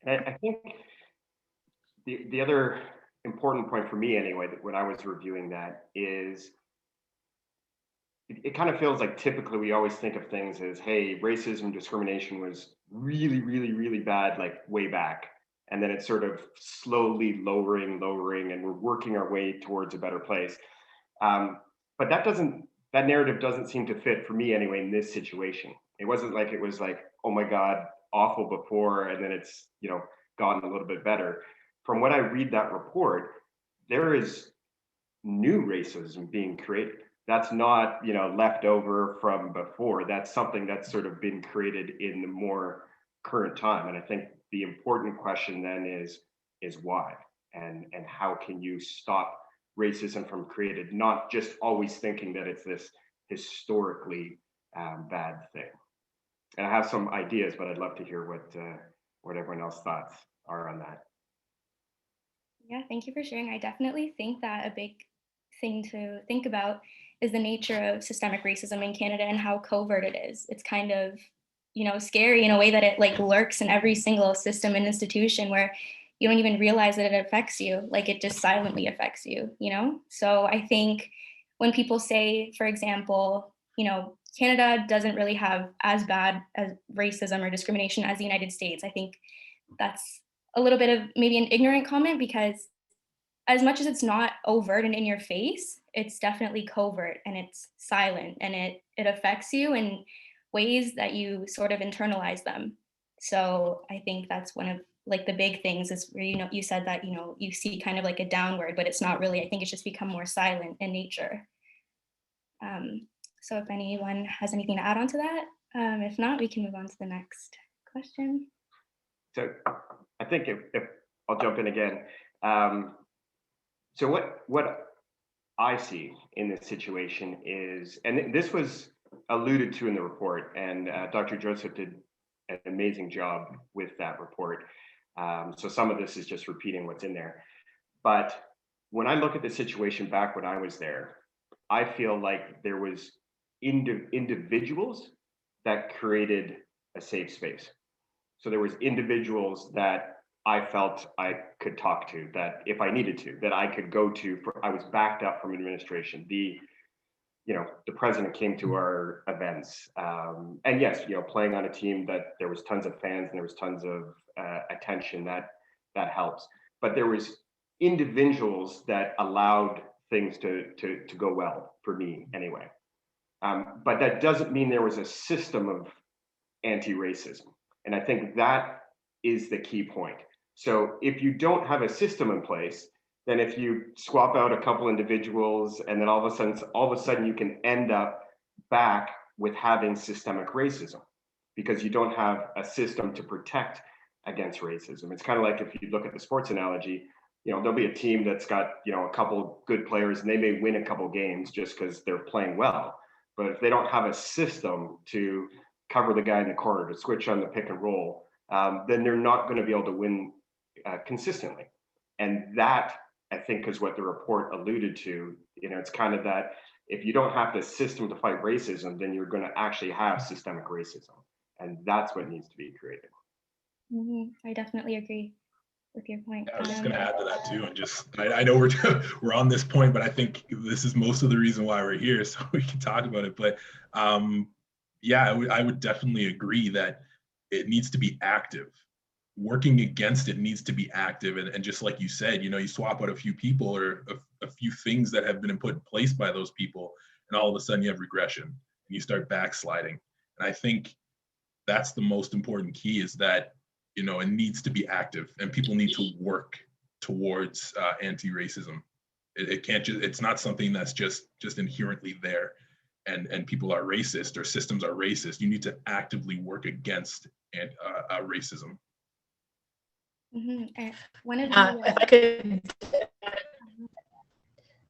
I think the other important point for me anyway, that when I was reviewing that, is it kind of feels like typically we always think of things as, hey, racism, discrimination was really, really, really bad, like way back. And then it's sort of slowly lowering, and we're working our way towards a better place. But that narrative doesn't seem to fit for me anyway in this situation. It wasn't like it was like, oh my God, awful before, and then it's, gotten a little bit better. From what I read that report, there is new racism being created. That's not, left over from before. That's something that's sort of been created in the more current time. And I think the important question then is why, and how can you stop racism from created, not just always thinking that it's this historically bad thing. And I have some ideas, but I'd love to hear what everyone else's thoughts are on that. Yeah, thank you for sharing. I definitely think that a big thing to think about is the nature of systemic racism in Canada and how covert it is. It's kind of, scary in a way that it like lurks in every single system and institution where you don't even realize that it affects you. Like, it just silently affects you, So I think when people say, for example, Canada doesn't really have as bad as racism or discrimination as the United States, I think that's a little bit of maybe an ignorant comment, because as much as it's not overt and in your face, it's definitely covert and it's silent, and it affects you in ways that you sort of internalize them. So I think that's one of like the big things is where, you said that, you see kind of like a downward, but it's not really. I think it's just become more silent in nature. So if anyone has anything to add on to that, if not, we can move on to the next question. So I think if I'll jump in again. So what I see in this situation is, and this was alluded to in the report, and Dr. Joseph did an amazing job with that report. So some of this is just repeating what's in there. But when I look at the situation back when I was there, I feel like there was individuals that created a safe space. So there was individuals that I felt I could talk to, that if I needed to, that I could go to. I was backed up from administration. The president came to our events, and yes, playing on a team that there was tons of fans and there was tons of attention, that helps. But there was individuals that allowed things to go well for me anyway. But that doesn't mean there was a system of anti-racism. And I think that is the key point. So if you don't have a system in place, then if you swap out a couple individuals and then all of a sudden you can end up back with having systemic racism, because you don't have a system to protect against racism. It's kind of like if you look at the sports analogy, there'll be a team that's got, a couple good players and they may win a couple games just because they're playing well. But if they don't have a system to cover the guy in the corner, to switch on the pick and roll, then they're not going to be able to win consistently. And that I think is what the report alluded to. It's kind of that if you don't have the system to fight racism, then you're going to actually have systemic racism. And that's what needs to be created. I definitely agree with your point. Yeah, I was just going to add to that too, and just I know we're on this point, but I think this is most of the reason why we're here, so we can talk about it. But yeah, I would definitely agree that it needs to be active. Working against it needs to be active, and just like you said, you swap out a few people or a few things that have been put in place by those people, and all of a sudden you have regression and you start backsliding. And I think that's the most important key, is that it needs to be active, and people need to work towards anti-racism. It can't just, it's not something that's just inherently there, and people are racist or systems are racist. You need to actively work against racism. If I could,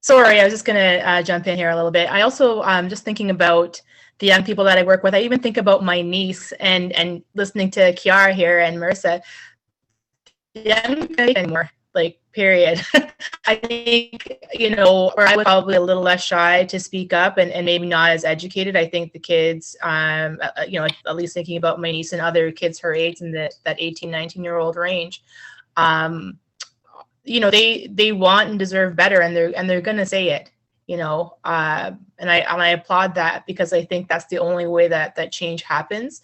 sorry, I was just gonna jump in here a little bit. I also just thinking about the young people that I work with. I even think about my niece and listening to Cara here and Marissa. Young people anymore, like, period. I think, or I was probably a little less shy to speak up and maybe not as educated. I think the kids, at least thinking about my niece and other kids her age in that 18, 19-year-old range, they want and deserve better, and they're going to say it, and I applaud that, because I think that's the only way that change happens.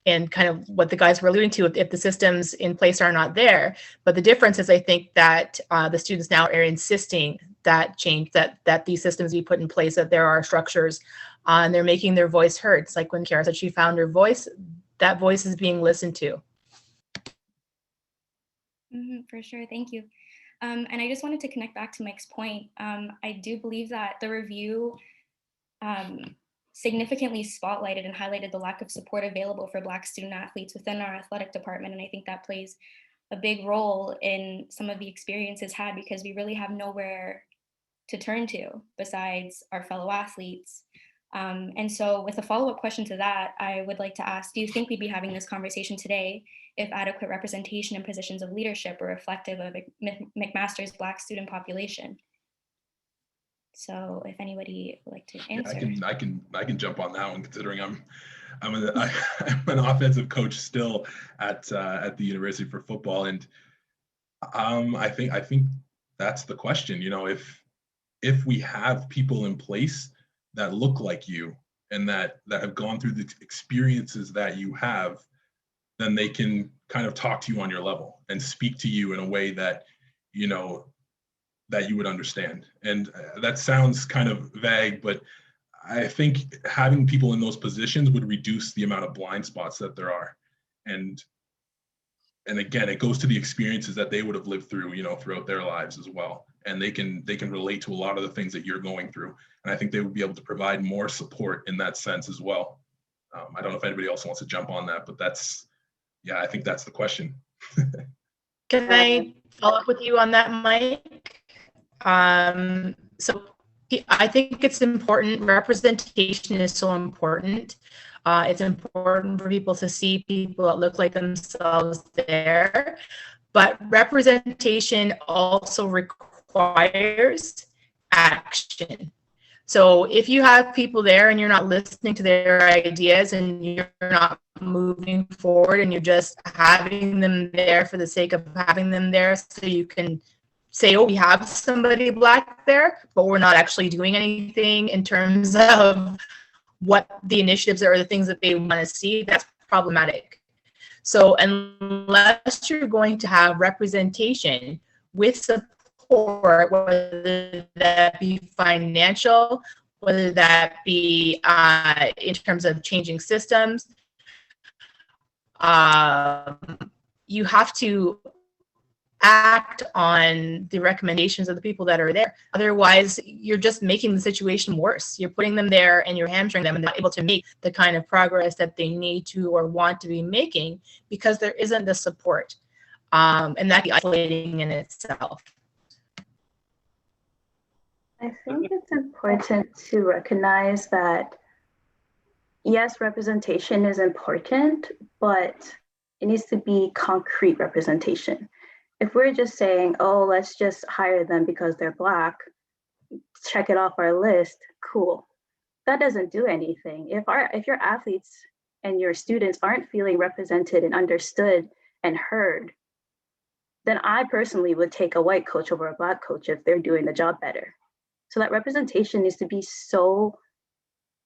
And kind of what the guys were alluding to, if the systems in place are not there. But the difference is, I think that the students now are insisting that change, that these systems be put in place, that there are structures, and they're making their voice heard. It's like when Cara said she found her voice, that voice is being listened to. For sure, thank you. And I just wanted to connect back to Mike's point. I do believe that the review significantly spotlighted and highlighted the lack of support available for Black student athletes within our athletic department. And I think that plays a big role in some of the experiences had, because we really have nowhere to turn to besides our fellow athletes. And so with a follow-up question to that, I would like to ask, do you think we'd be having this conversation today if adequate representation in positions of leadership were reflective of Mcmaster's Black student population? So if anybody would like to answer. I can jump on that one, considering I'm an offensive coach still at the University for football, and I think that's the question. If we have people in place that look like you and that have gone through the experiences that you have, then they can kind of talk to you on your level and speak to you in a way that that you would understand. And that sounds kind of vague, but I think having people in those positions would reduce the amount of blind spots that there are. And again, it goes to the experiences that they would have lived through, throughout their lives as well. And they can relate to a lot of the things that you're going through. And I think they would be able to provide more support in that sense as well. I don't know if anybody else wants to jump on that, but I think that's the question. Can I follow up with you on that, Mike? So I think it's important. Representation is so important. It's important for people to see people that look like themselves there, but representation also requires action. So if you have people there and you're not listening to their ideas and you're not moving forward and you're just having them there for the sake of having them there so you can say, oh, we have somebody Black there, but we're not actually doing anything in terms of what the initiatives are or the things that they want to see, that's problematic. So unless you're going to have representation with support, whether that be financial, whether that be in terms of changing systems, you have to act on the recommendations of the people that are there. Otherwise, you're just making the situation worse. You're putting them there and you're hamstring them, and they're not able to make the kind of progress that they need to or want to be making because there isn't the support. And that's isolating in itself. I think it's important to recognize that, yes, representation is important, but it needs to be concrete representation. if we're just saying, oh, let's just hire them because they're Black, check it off our list, cool. That doesn't do anything. If your athletes and your students aren't feeling represented and understood and heard, then I personally would take a white coach over a Black coach if they're doing the job better. So that representation needs to be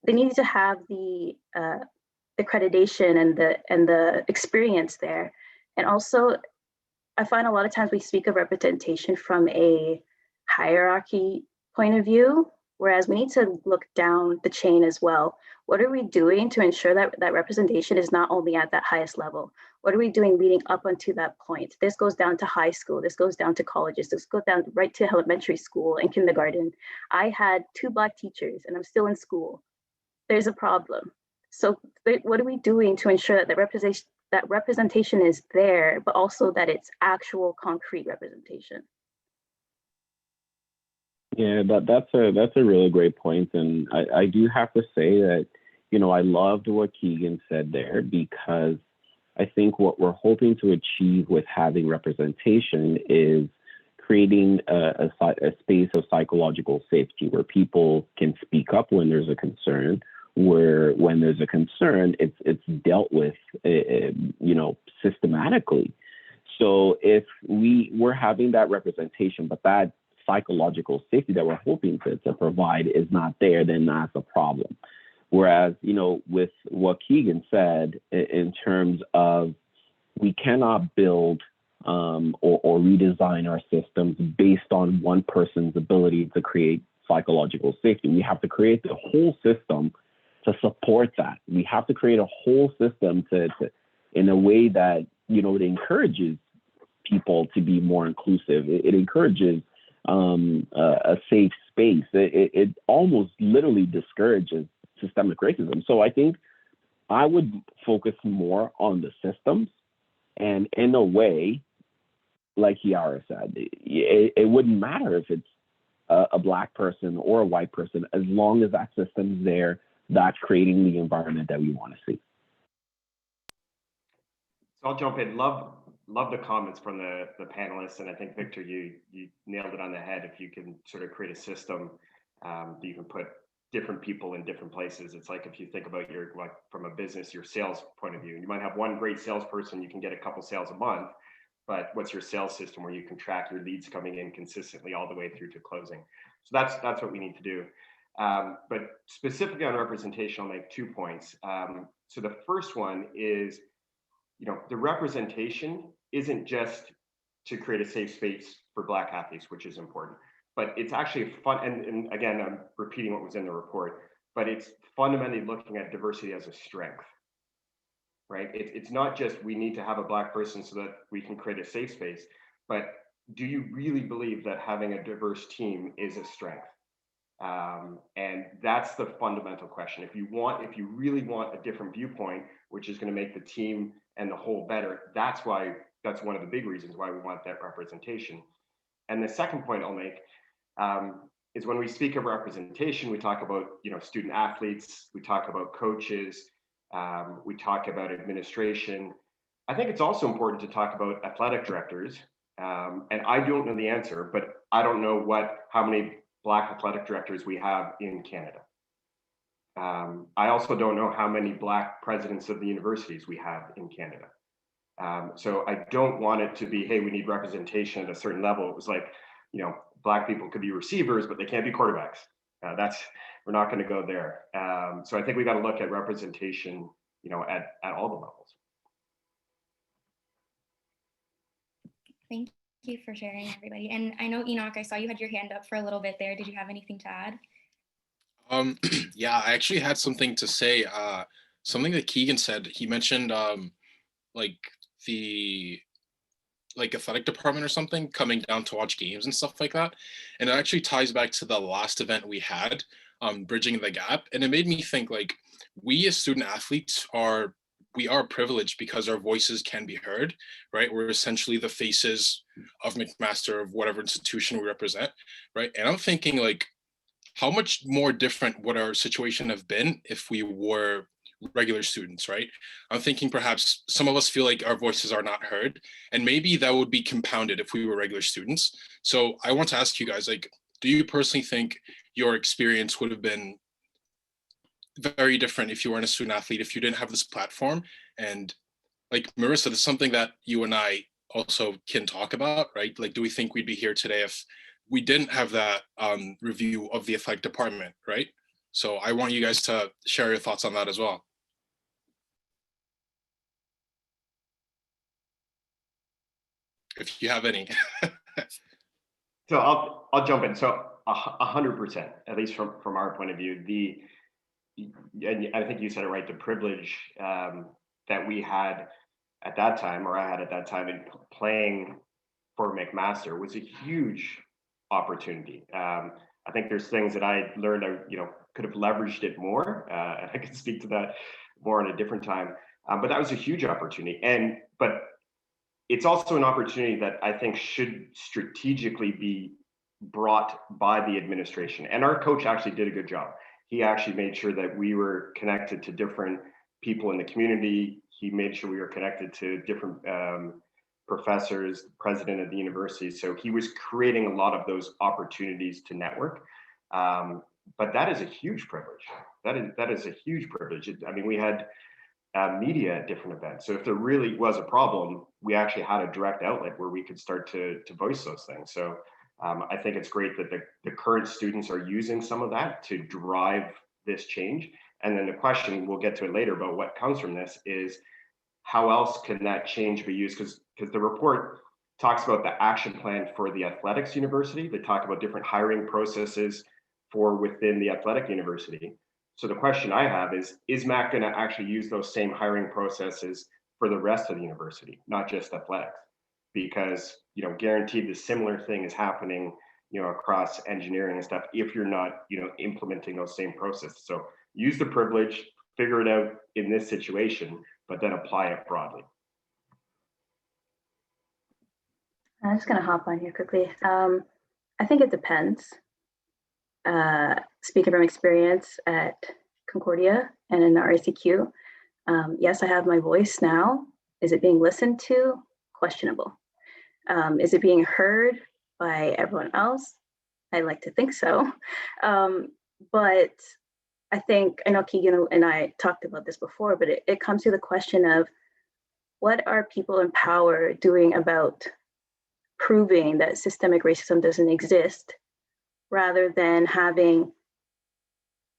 they need to have the accreditation and the experience there. And also, I find a lot of times we speak of representation from a hierarchy point of view, whereas we need to look down the chain as well. What are we doing to ensure that that representation is not only at that highest level? What are we doing leading up until that point? This goes down to high school, this goes down to colleges, this goes down right to elementary school and kindergarten. I had 2 Black teachers and I'm still in school. There's a problem. So what are we doing to ensure that that representation is there, but also that it's actual concrete representation? Yeah, that's a really great point, and I do have to say that, you know, I loved what Keegan said there, because I think what we're hoping to achieve with having representation is creating a space of psychological safety where people can speak up when there's a concern, where when there's a concern, it's dealt with, you know, systematically. So if we're having that representation, but that psychological safety that we're hoping to provide is not there, then that's a problem. Whereas, you know, with what Keegan said in terms of we cannot build or redesign our systems based on one person's ability to create psychological safety. We have to create the whole system to support that. We have to create a whole system to in a way that, you know, it encourages people to be more inclusive. It encourages a safe space. It almost literally discourages systemic racism. So I think I would focus more on the systems, and in a way, like Yara said, it wouldn't matter if it's a Black person or a white person, as long as that system's there, that's creating the environment that we want to see. So I'll jump in. Love the comments from the panelists, and I think, Victor, you nailed it on the head. If you can sort of create a system that you can put different people in different places. It's like if you think about from a business, your sales point of view, you might have one great salesperson, you can get a couple sales a month, but what's your sales system where you can track your leads coming in consistently all the way through to closing? So that's what we need to do. But specifically on representation, I'll make 2 points. So the first one is, you know, the representation isn't just to create a safe space for Black athletes, which is important, but it's actually fun. And again, I'm repeating what was in the report, but it's fundamentally looking at diversity as a strength, right? It's not just we need to have a Black person so that we can create a safe space, but do you really believe that having a diverse team is a strength? And that's the fundamental question. If you really want a different viewpoint, which is going to make the team and the whole better, that's one of the big reasons why we want that representation. And the second point I'll make is when we speak of representation, we talk about, you know, student athletes, we talk about coaches, we talk about administration. I think it's also important to talk about athletic directors. And I don't know the answer, but I don't know how many Black athletic directors we have in Canada. I also don't know how many Black presidents of the universities we have in Canada. So I don't want it to be, hey, we need representation at a certain level. It was like, you know, Black people could be receivers, but they can't be quarterbacks. We're not going to go there. So I think we got to look at representation, you know, at all the levels. Thank you for sharing, everybody. And I know, Enoch, I saw you had your hand up for a little bit there. Did you have anything to add? Yeah, I actually had something to say. Something that Keegan said. He mentioned like the athletic department or something coming down to watch games and stuff like that. And it actually ties back to the last event we had, Bridging the Gap. And it made me think, like, we as student athletes are privileged because our voices can be heard, right? We're essentially the faces of Mcmaster, of whatever institution we represent, right? And I'm thinking, like, how much more different would our situation have been if we were regular students, right? I'm thinking perhaps some of us feel like our voices are not heard, and maybe that would be compounded if we were regular students. So I want to ask you guys, like, do you personally think your experience would have been very different if you weren't a student athlete, if you didn't have this platform? And like Marissa, this is something that you and I also can talk about, right? Like, do we think we'd be here today if we didn't have that review of the athletic department, right? So I want you guys to share your thoughts on that as well. If you have any. So I'll jump in. So 100%, at least from our point of view, and I think you said it right, the privilege that we had at that time, or I had at that time, in playing for Mcmaster was a huge opportunity. I think there's things that I learned, I could have leveraged it more, and I could speak to that more at a different time. But that was a huge opportunity, but it's also an opportunity that I think should strategically be brought by the administration. And our coach actually did a good job. He actually made sure that we were connected to different people in the community. He made sure we were connected to different professors, president of the university. So he was creating a lot of those opportunities to network. But that is a huge privilege. That is a huge privilege. I mean, we had media at different events. So if there really was a problem, we actually had a direct outlet where we could start to voice those things. So I think it's great that the current students are using some of that to drive this change. And then the question, we'll get to it later, but what comes from this is how else can that change be used? Because the report talks about the action plan for the athletics university. They talk about different hiring processes for within the athletic university. So the question I have is Mac going to actually use those same hiring processes for the rest of the university, not just athletics? Because, guaranteed the similar thing is happening, across engineering and stuff if you're not, implementing those same processes. So use the privilege, figure it out in this situation, but then apply it broadly. I'm just going to hop on here quickly. I think it depends. Speaking from experience at Concordia and in the RACQ, yes, I have my voice now. Is it being listened to? Questionable. Is it being heard by everyone else? I like to think so. But I know Keegan and I talked about this before, but it comes to the question of what are people in power doing about proving that systemic racism doesn't exist, rather than having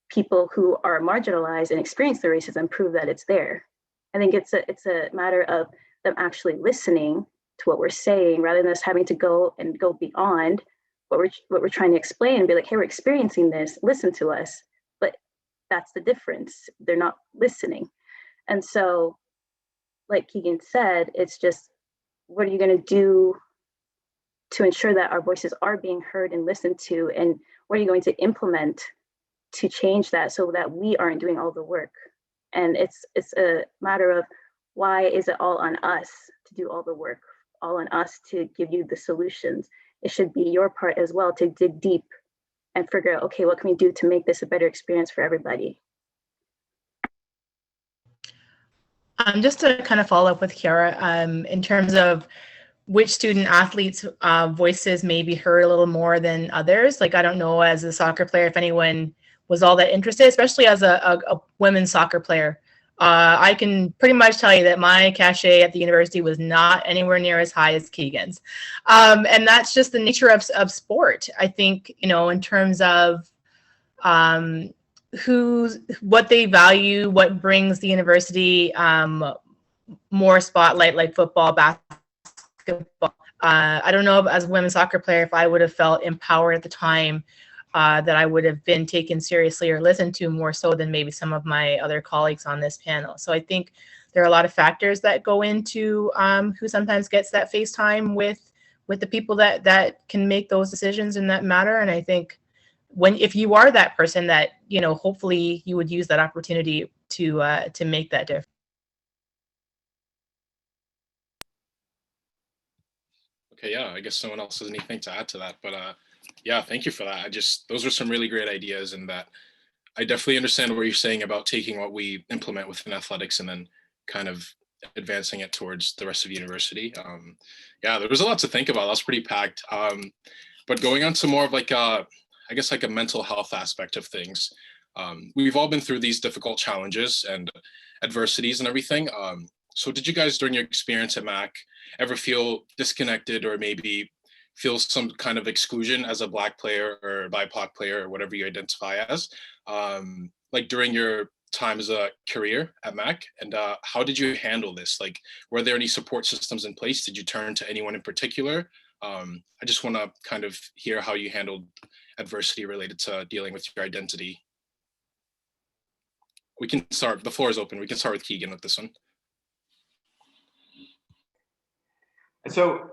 people who are marginalized and experience the racism prove that it's there. I think it's a matter of them actually listening to what we're saying, rather than us having to go beyond what we're trying to explain and be like, hey, we're experiencing this, listen to us. But that's the difference. They're not listening. And so, like Keegan said, it's just, what are you going to do to ensure that our voices are being heard and listened to? And what are you going to implement to change that so that we aren't doing all the work? And it's a matter of, why is it all on us to do all the work, all on us to give you the solutions? It should be your part as well to dig deep and figure out, okay, what can we do to make this a better experience for everybody? Just to kind of follow up with Cara, in terms of which student athletes' voices may be heard a little more than others. Like, I don't know, as a soccer player, if anyone was all that interested, especially as a women's soccer player. I can pretty much tell you that my cachet at the university was not anywhere near as high as Keegan's. And that's just the nature of sport. I think, in terms of what they value, what brings the university more spotlight, like football, basketball. I don't know, as a women's soccer player, if I would have felt empowered at the time that I would have been taken seriously or listened to more so than maybe some of my other colleagues on this panel. So I think there are a lot of factors that go into who sometimes gets that face time with the people that can make those decisions in that matter. And I think if you are that person, that, hopefully you would use that opportunity to make that difference. Okay, yeah, I guess someone else has anything to add to that, but yeah, thank you for that. Those are some really great ideas, and that I definitely understand what you're saying about taking what we implement within athletics and then kind of advancing it towards the rest of university. Yeah, there was a lot to think about. That's pretty packed. But going on to more of like I guess like a mental health aspect of things. We've all been through these difficult challenges and adversities and everything. So did you guys during your experience at Mac ever feel disconnected or maybe feel some kind of exclusion as a Black player or BIPOC player or whatever you identify as, like during your time as a career at Mac? And how did you handle this? Like, were there any support systems in place? Did you turn to anyone in particular? I just want to kind of hear how you handled adversity related to dealing with your identity. We can start, the floor is open. We can start with Keegan with this one. So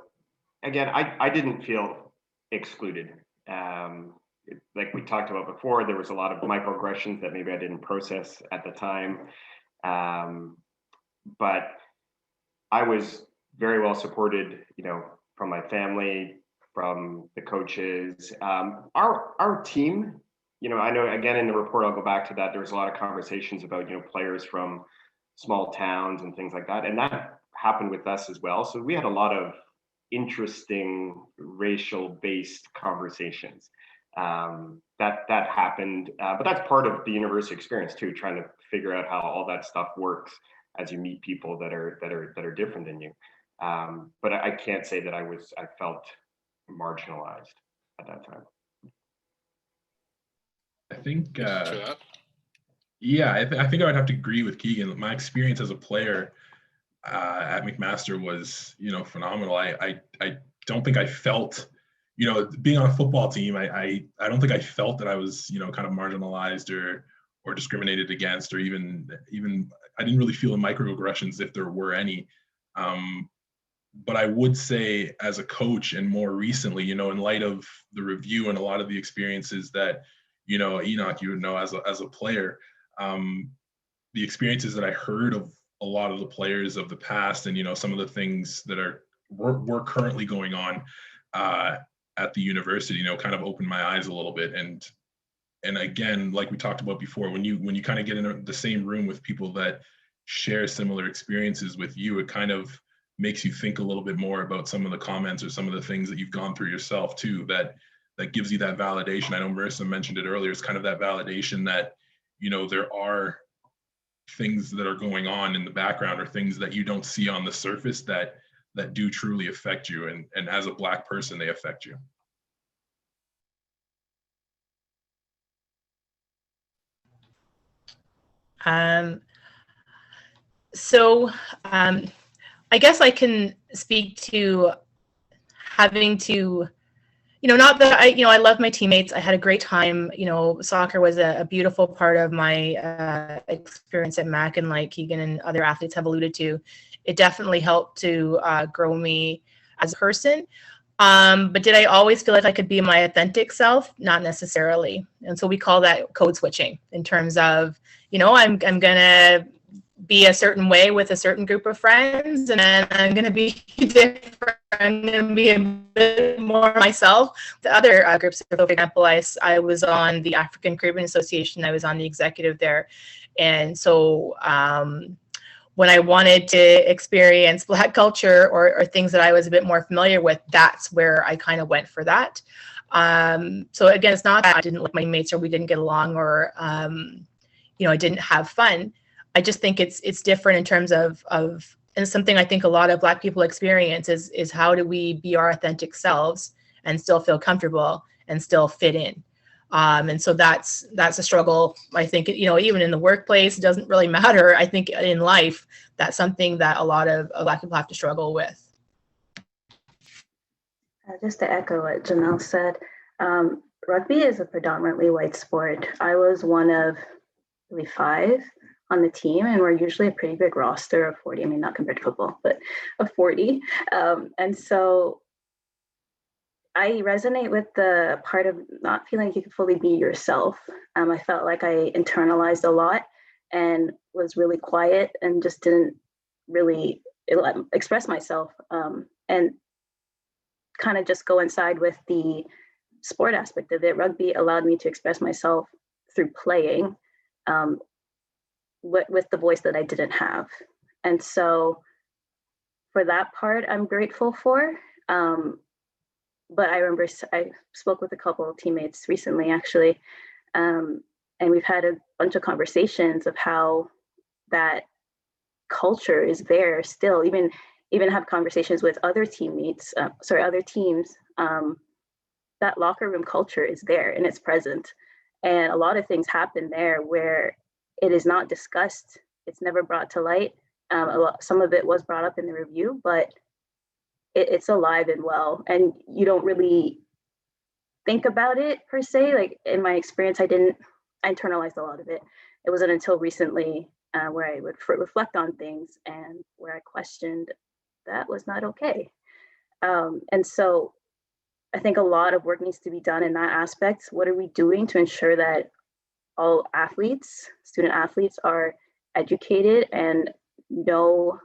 again, I didn't feel excluded. Like we talked about before, there was a lot of microaggressions that maybe I didn't process at the time. But I was very well supported, you know, from my family, from the coaches. Our team, you know, I know again in the report, I'll go back to that. There was a lot of conversations about, you know, players from small towns and things like that. And that happened with us as well. So we had a lot of interesting racial based conversations that happened. But that's part of the university experience too, trying to figure out how all that stuff works as you meet people that are different than you. But I can't say that I felt marginalized at that time. I think, yeah, I think I would have to agree with Keegan. My experience as a player at Mcmaster was, you know, phenomenal. I don't think I felt, you know, being on a football team, I don't think I felt that I was, you know, kind of marginalized or discriminated against, or even I didn't really feel the microaggressions if there were any. But I would say as a coach and more recently, you know, in light of the review and a lot of the experiences that, you know, Enoch, you would know as a player, the experiences that I heard of a lot of the players of the past, and, you know, some of the things that were currently going on at the university, you know, kind of opened my eyes a little bit. And again, like we talked about before, when you kind of get in the same room with people that share similar experiences with you, it kind of makes you think a little bit more about some of the comments or some of the things that you've gone through yourself too, that gives you that validation. I know Marissa mentioned it earlier. It's kind of that validation that, you know, there are things that are going on in the background or things that you don't see on the surface that do truly affect you. And as a Black person, they affect you. I guess I can speak to having to, you know, not that I love my teammates. I had a great time. You know, soccer was a beautiful part of my experience at Mac, and like Keegan and other athletes have alluded to, it definitely helped to grow me as a person. But did I always feel like I could be my authentic self? Not necessarily. And so we call that code switching, in terms of, you know, I'm gonna be a certain way with a certain group of friends, and then I'm going to be different. I'm going to be a bit more myself. The other groups, for example, I was on the African Caribbean Association. I was on the executive there. And so when I wanted to experience Black culture or things that I was a bit more familiar with, that's where I kind of went for that. So again, it's not that I didn't like my mates or we didn't get along or, you know, I didn't have fun. I just think it's different in terms of and something I think a lot of Black people experience is how do we be our authentic selves and still feel comfortable and still fit in. And so that's a struggle. I think, you know, even in the workplace, it doesn't really matter. I think in life, that's something that a lot of Black people have to struggle with. Just to echo what Janelle said, rugby is a predominantly white sport. I was one of really 5 on the team, and we're usually a pretty big roster of 40. I mean, not compared to football, but of 40. And so I resonate with the part of not feeling like you can fully be yourself. I felt like I internalized a lot and was really quiet and just didn't really express myself, and kind of just go inside with the sport aspect of it. Rugby allowed me to express myself through playing with the voice that I didn't have. And so for that part, I'm grateful for. But I remember I spoke with a couple of teammates recently, actually, and we've had a bunch of conversations of how that culture is there still, even have conversations with other teammates, other teams. That locker room culture is there and it's present. And a lot of things happen there where it is not discussed. It's never brought to light. Some of it was brought up in the review, but it's alive and well. And you don't really think about it per se. Like in my experience, I internalized a lot of it. It wasn't until recently where I would reflect on things and where I questioned that was not okay. And so I think a lot of work needs to be done in that aspect. What are we doing to ensure that all athletes, student athletes, are educated and know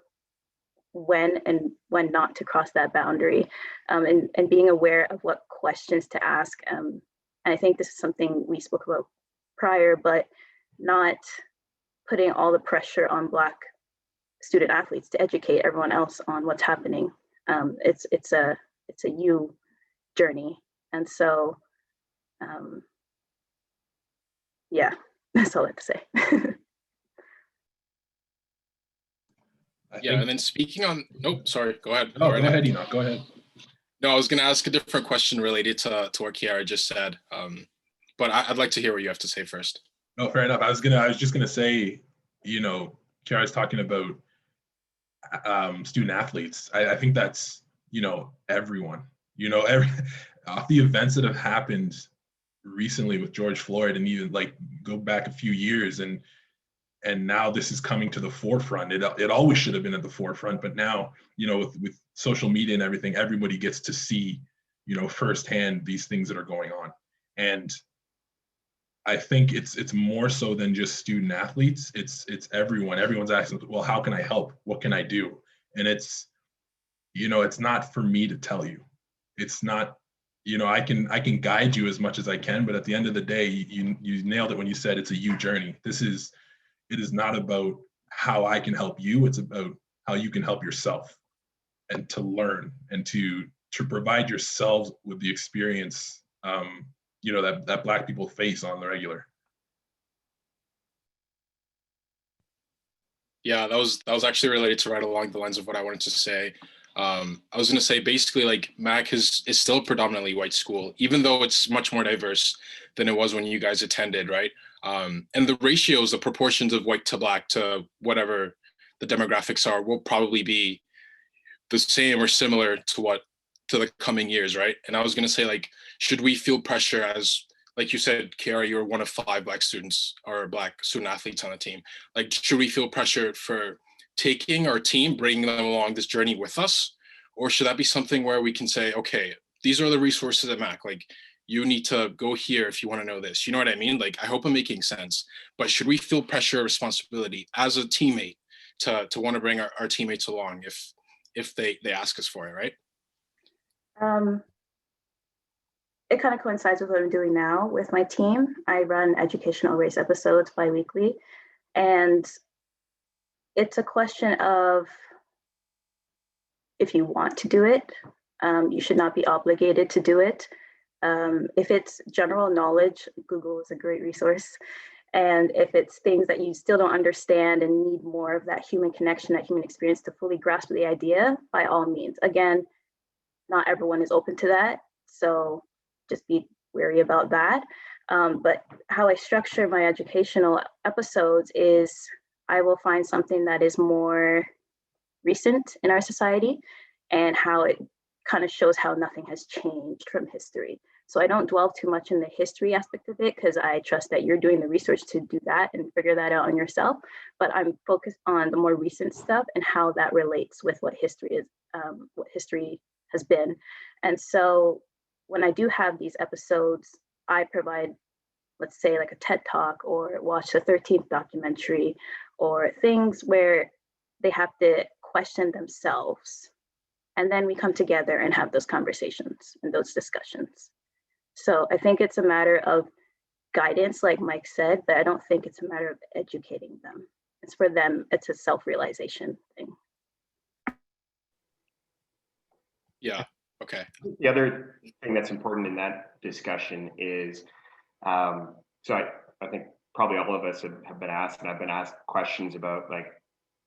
when and when not to cross that boundary, and being aware of what questions to ask. And I think this is something we spoke about prior, but not putting all the pressure on Black student athletes to educate everyone else on what's happening. It's a you journey. And so, yeah, that's all I have to say. And then speaking on, nope, sorry, go ahead. No, go ahead, Enoch, go ahead. No, I was going to ask a different question related to what Cara just said, but I'd like to hear what you have to say first. No, fair enough. I was just gonna say, Cara's talking about student athletes. I think that's, everyone, off the events that have happened recently with George Floyd, and even like go back a few years, and now this is coming to the forefront. It always should have been at the forefront, but now, with social media and everything, everybody gets to see, firsthand these things that are going on. And I think it's more so than just student athletes. It's everyone. Everyone's asking, well, how can I help? What can I do? And it's not for me to tell you. It's not, I can guide you as much as I can, but at the end of the day, you nailed it when you said it's a you journey. It is not about how I can help you. It's about how you can help yourself, and to learn and to provide yourselves with the experience, that Black people face on the regular. Yeah, that was actually related to right along the lines of what I wanted to say. I was going to say, basically, like, Mac is still a predominantly white school, even though it's much more diverse than it was when you guys attended, right? And the ratios, the proportions of white to Black to whatever the demographics are will probably be the same or similar to the coming years, right? And I was going to say, like, should we feel pressure as, like you said, Cara, you're one of 5 Black students or Black student athletes on the team. Like, should we feel pressure for taking our team, bringing them along this journey with us? Or should that be something where we can say, okay, these are the resources at Mac, like, you need to go here if you want to know this. You know what I mean? Like, I hope I'm making sense. But should we feel pressure or responsibility as a teammate to want to bring our teammates along if they ask us for it, right? It kind of coincides with what I'm doing now with my team. I run educational race episodes bi-weekly, and it's a question of, if you want to do it, you should not be obligated to do it. If it's general knowledge, Google is a great resource. And if it's things that you still don't understand and need more of that human connection, that human experience to fully grasp the idea, by all means. Again, not everyone is open to that, so just be wary about that. But how I structure my educational episodes is I will find something that is more recent in our society and how it kind of shows how nothing has changed from history. So I don't dwell too much in the history aspect of it, because I trust that you're doing the research to do that and figure that out on yourself. But I'm focused on the more recent stuff and how that relates with what history is, what history has been. And so when I do have these episodes, I provide, let's say, like a TED Talk or watch the 13th documentary, or things where they have to question themselves. And then we come together and have those conversations and those discussions. So I think it's a matter of guidance, like Mike said, but I don't think it's a matter of educating them. It's for them, it's a self-realization thing. Yeah. Okay. The other thing that's important in that discussion is, so I think probably all of us have been asked, and I've been asked questions about like,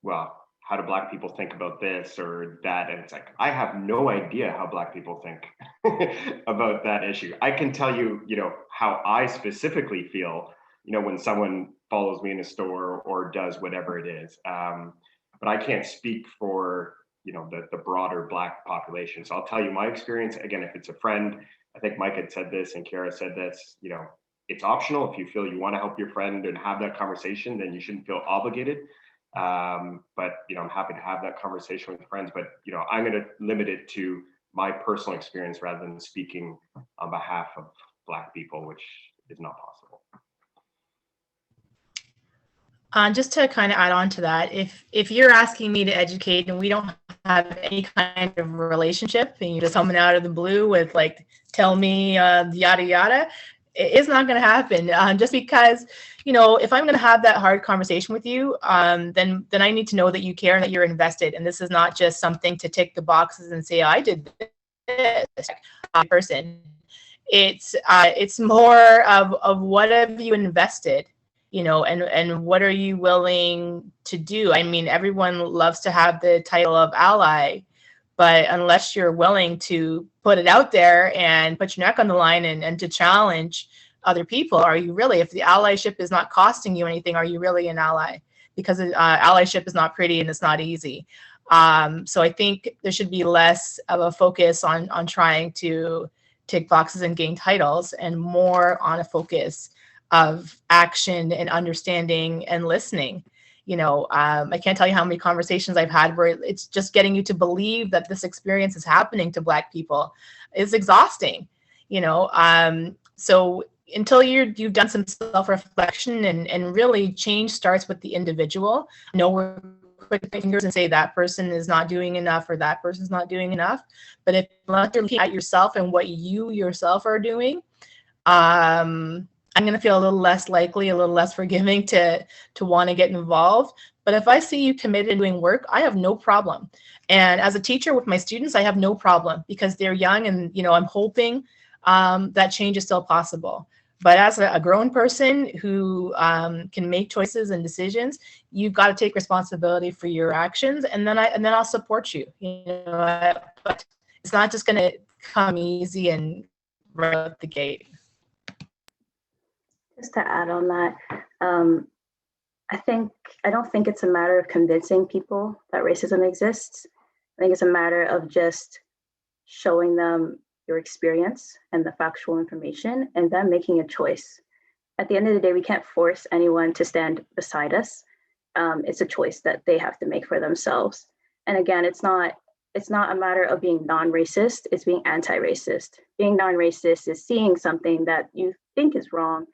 well, how do Black people think about this or that? And it's like, I have no idea how Black people think about that issue. I can tell you, how I specifically feel, when someone follows me in a store or does whatever it is. But I can't speak for, the broader Black population. So I'll tell you my experience. Again, if it's a friend, I think Mike had said this and Cara said this, it's optional. If you feel you want to help your friend and have that conversation, then you shouldn't feel obligated. But I'm happy to have that conversation with friends, but I'm going to limit it to my personal experience rather than speaking on behalf of Black people, which is not possible. Just to kind of add on to that, if you're asking me to educate and we don't have any kind of relationship and you're just coming out of the blue with like, tell me yada yada, it's not going to happen. Just because, if I'm going to have that hard conversation with you, then I need to know that you care and that you're invested. And this is not just something to tick the boxes and say, I did this person. It's more of what have you invested, and what are you willing to do? I mean, everyone loves to have the title of ally, but unless you're willing to put it out there and put your neck on the line and to challenge other people, are you really, if the allyship is not costing you anything, are you really an ally? Because allyship is not pretty and it's not easy. So I think there should be less of a focus on trying to tick boxes and gain titles and more on a focus of action and understanding and listening. I can't tell you how many conversations I've had where it's just getting you to believe that this experience is happening to Black people is exhausting, so until you've done some self-reflection and really change starts with the individual. We're quick fingers and say that person is not doing enough or that person's not doing enough. But if you're looking at yourself and what you yourself are doing, I'm going to feel a little less likely, a little less forgiving to want to get involved. But if I see you committed to doing work, I have no problem. And as a teacher with my students, I have no problem because they're young and, I'm hoping that change is still possible. But as a grown person who can make choices and decisions, you've got to take responsibility for your actions, and then I'll support you. But it's not just going to come easy and right out the gate. Just to add on that, I don't think it's a matter of convincing people that racism exists. I think it's a matter of just showing them your experience and the factual information and them making a choice. At the end of the day, we can't force anyone to stand beside us. It's a choice that they have to make for themselves. And again, it's not a matter of being non-racist, it's being anti-racist. Being non-racist is seeing something that you think is wrong,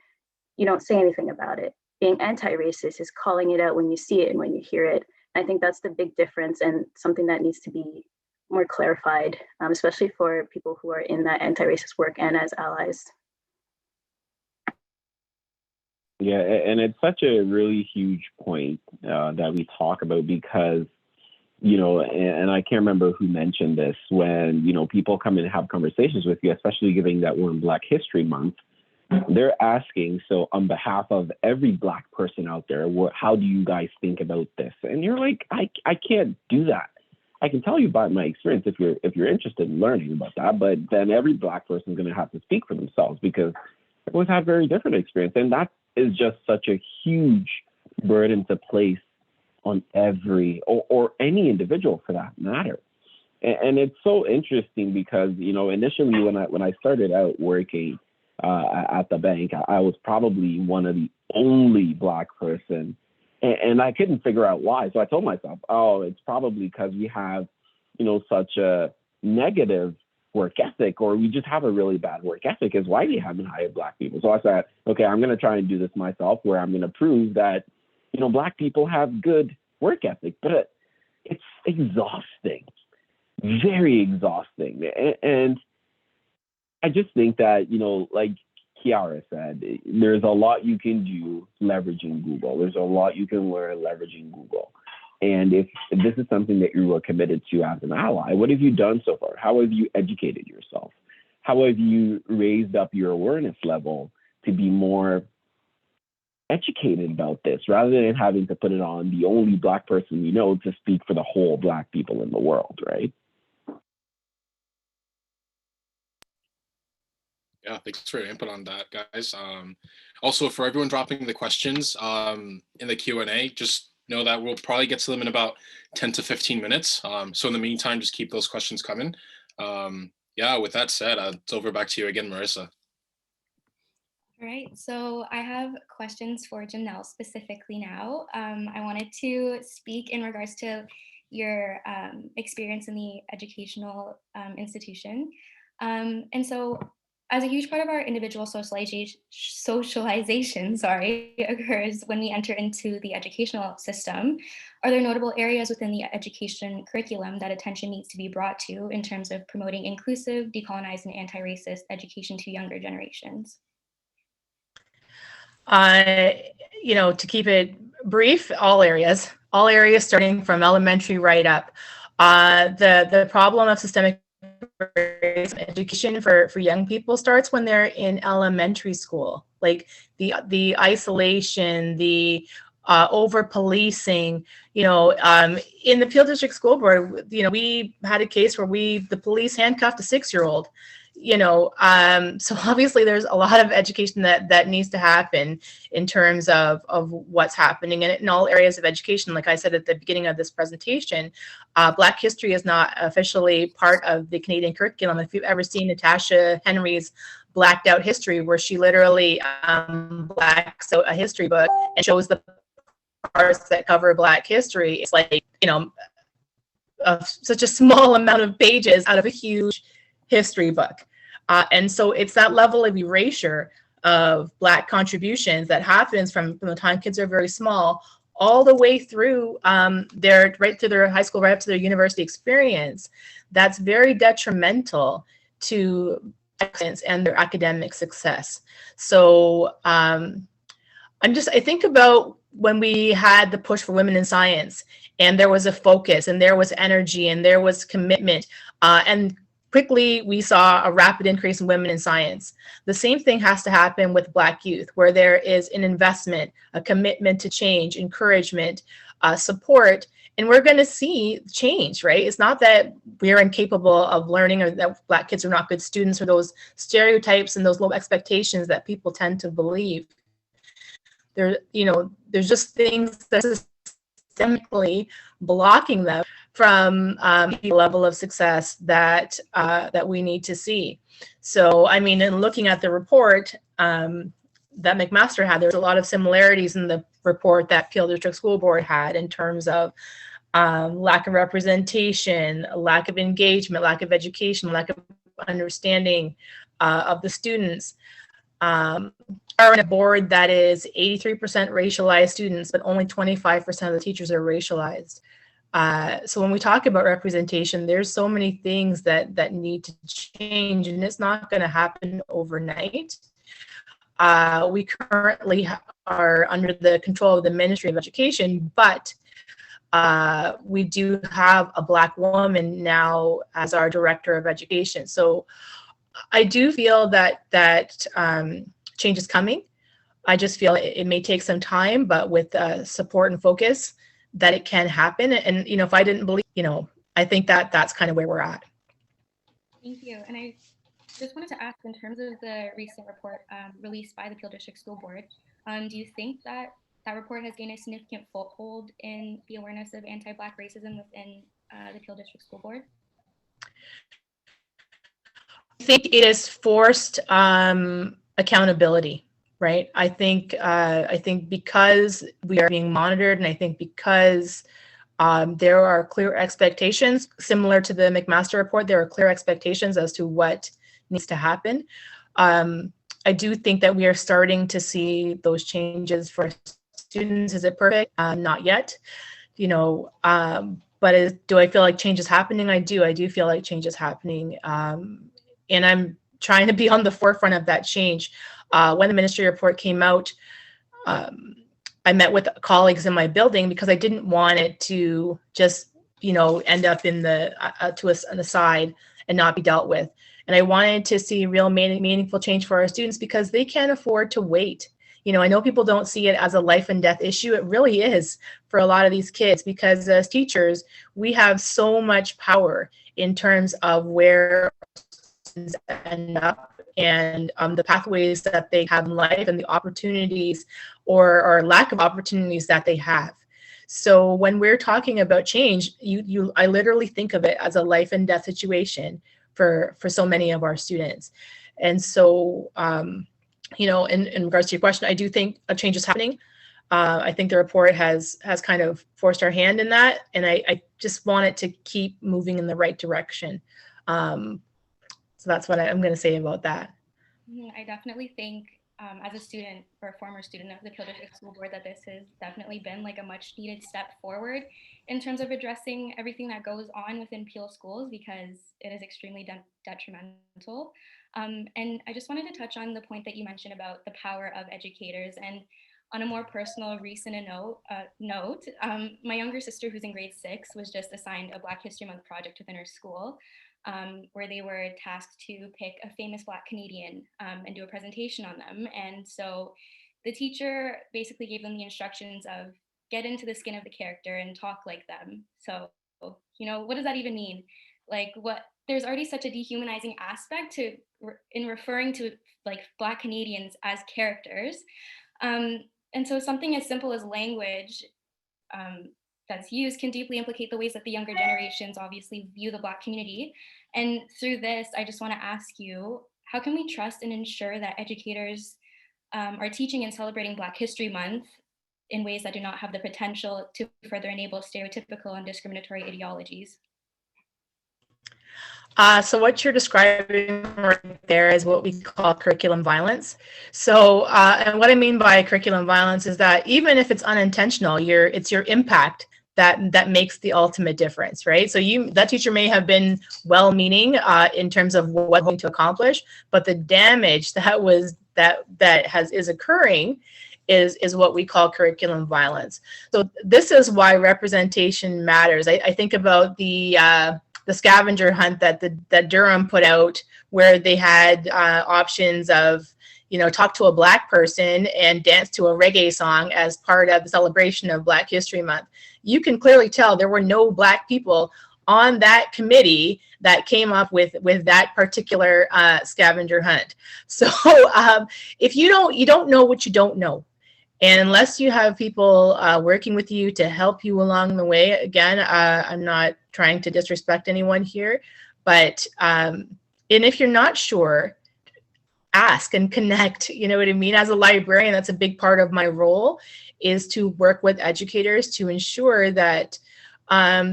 you don't say anything about it. Being anti-racist is calling it out when you see it and when you hear it. And I think that's the big difference and something that needs to be more clarified, especially for people who are in that anti-racist work and as allies. Yeah, and it's such a really huge point that we talk about because, and I can't remember who mentioned this, when, people come and have conversations with you, especially given that we're in Black History Month, they're asking, so on behalf of every Black person out there, how do you guys think about this? And you're like, I can't do that. I can tell you about my experience if you're interested in learning about that, but then every Black person is going to have to speak for themselves because everyone's had very different experience. And that is just such a huge burden to place on every or any individual for that matter. And it's so interesting because, initially when I started out working at the bank, I was probably one of the only Black person. And I couldn't figure out why. So I told myself, it's probably because we have, such a negative work ethic, or we just have a really bad work ethic is why we haven't hired Black people. So I said, okay, I'm going to try and do this myself where I'm going to prove that, Black people have good work ethic, but it's exhausting, very exhausting. And I just think that, Cara said, there's a lot you can do leveraging Google. There's a lot you can learn leveraging Google. And if this is something that you are committed to as an ally, what have you done so far? How have you educated yourself? How have you raised up your awareness level to be more educated about this rather than having to put it on the only Black person you know to speak for the whole Black people in the world, right? Yeah, thanks for your input on that, guys. Also, for everyone dropping the questions in the Q&A, just know that we'll probably get to them in about 10 to 15 minutes. So in the meantime, just keep those questions coming. Yeah, with that said, it's over back to you again, Marissa. All right, so I have questions for Janelle specifically now. I wanted to speak in regards to your experience in the educational institution. And so as a huge part of our individual socialization occurs when we enter into the educational system, are there notable areas within the education curriculum that attention needs to be brought to in terms of promoting inclusive, decolonized, and anti-racist education to younger generations? To keep it brief, all areas starting from elementary right up. The problem of systemic education for young people starts when they're in elementary school, like the isolation, the over policing. In the Peel District School Board, we had a case where the police handcuffed a 6-year-old. So obviously there's a lot of education that needs to happen in terms of what's happening in all areas of education. Like I said at the beginning of this presentation, Black history is not officially part of the Canadian curriculum. If you've ever seen Natasha Henry's Blacked Out History, where she literally blacks out a history book and shows the parts that cover Black history, it's like, such a small amount of pages out of a huge history book. And so it's that level of erasure of Black contributions that happens from the time kids are very small all the way through right through their high school, right up to their university experience. That's very detrimental to excellence and their academic success. So I think about when we had the push for women in science, and there was a focus and there was energy and there was commitment, and quickly we saw a rapid increase in women in science. The same thing has to happen with Black youth, where there is an investment, a commitment to change, encouragement, support, and we're going to see change, right? It's not that we're incapable of learning or that Black kids are not good students, or those stereotypes and those low expectations that people tend to believe. There's just things that are systemically blocking them from the level of success that we need to see. So, in looking at the report that Mcmaster had, there's a lot of similarities in the report that Peel District School Board had in terms of lack of representation, lack of engagement, lack of education, lack of understanding of the students. Are on a board that is 83% racialized students, but only 25% of the teachers are racialized. So when we talk about representation, there's so many things that need to change, and it's not going to happen overnight. We currently are under the control of the Ministry of Education, but we do have a Black woman now as our Director of Education. So I do feel that change is coming. I just feel it may take some time, but with support and focus, that it can happen. And, if I didn't believe, I think that's kind of where we're at. Thank you. And I just wanted to ask, in terms of the recent report released by the Peel District School Board, do you think that report has gained a significant foothold in the awareness of anti-Black racism within the Peel District School Board? I think it has forced accountability. Right. I think because we are being monitored, and I think because there are clear expectations, similar to the Mcmaster report, there are clear expectations as to what needs to happen. I do think that we are starting to see those changes for students. Is it perfect? Not yet. But do I feel like change is happening? I do. I do feel like change is happening. And I'm trying to be on the forefront of that change. When the ministry report came out, I met with colleagues in my building because I didn't want it to just, end up in the to us on the side and not be dealt with. And I wanted to see real meaningful change for our students because they can't afford to wait. I know people don't see it as a life and death issue. It really is for a lot of these kids because as teachers, we have so much power in terms of where students end up and the pathways that they have in life and the opportunities or lack of opportunities that they have. So when we're talking about change, I literally think of it as a life and death situation for so many of our students. And so, in regards to your question, I do think a change is happening. I think the report has kind of forced our hand in that, and I just want it to keep moving in the right direction. So that's what I'm going to say about that. I definitely think as a student or a former student of the Peel District School Board that this has definitely been like a much needed step forward in terms of addressing everything that goes on within Peel schools because it is extremely detrimental. And I just wanted to touch on the point that you mentioned about the power of educators. And on a more personal, recent note, my younger sister, who's in grade 6, was just assigned a Black History Month project within her school, where they were tasked to pick a famous Black Canadian and do a presentation on them. And so the teacher basically gave them the instructions of get into the skin of the character and talk like them. So, what does that even mean? Like there's already such a dehumanizing aspect in referring to like Black Canadians as characters. And so something as simple as language that's used can deeply implicate the ways that the younger generations obviously view the Black community. And through this, I just want to ask you, how can we trust and ensure that educators are teaching and celebrating Black History Month in ways that do not have the potential to further enable stereotypical and discriminatory ideologies? So what you're describing right there is what we call curriculum violence. So, and what I mean by curriculum violence is that even if it's unintentional, it's your impact that makes the ultimate difference, right? So that teacher may have been well-meaning in terms of what going to accomplish, but the damage that is occurring is what we call curriculum violence. So this is why representation matters. I think about the scavenger hunt that Durham put out, where they had options of, talk to a Black person and dance to a reggae song as part of the celebration of Black History Month. You can clearly tell there were no Black people on that committee that came up with that particular scavenger hunt. So if you don't know what you don't know. And unless you have people working with you to help you along the way, again, I'm not trying to disrespect anyone here, but and if you're not sure, ask and connect. You know what I mean? As a librarian, that's a big part of my role, is to work with educators to ensure that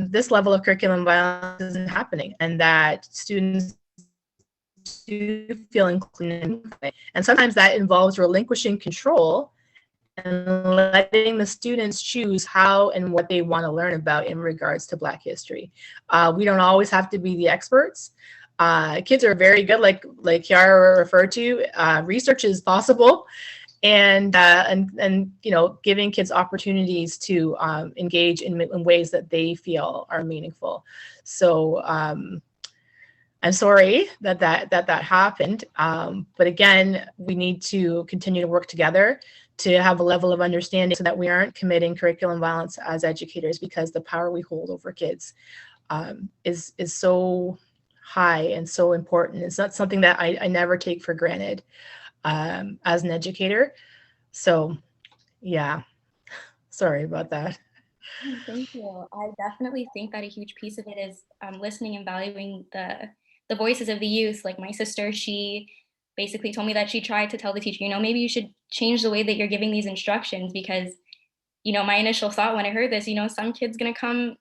this level of curriculum violence isn't happening and that students do feel included. And sometimes that involves relinquishing control and letting the students choose how and what they want to learn about in regards to Black history. We don't always have to be the experts. Kids are very good, like Cara referred to. Research is possible, and giving kids opportunities to engage in ways that they feel are meaningful. So I'm sorry that happened, but again, we need to continue to work together to have a level of understanding so that we aren't committing curriculum violence as educators, because the power we hold over kids is so high and so important. It's not something that I never take for granted as an educator. So yeah, sorry about that. Thank you. I definitely think that a huge piece of it is listening and valuing the voices of the youth. Like my sister, she basically told me that she tried to tell the teacher, maybe you should change the way that you're giving these instructions, because, my initial thought when I heard this, some kid's gonna come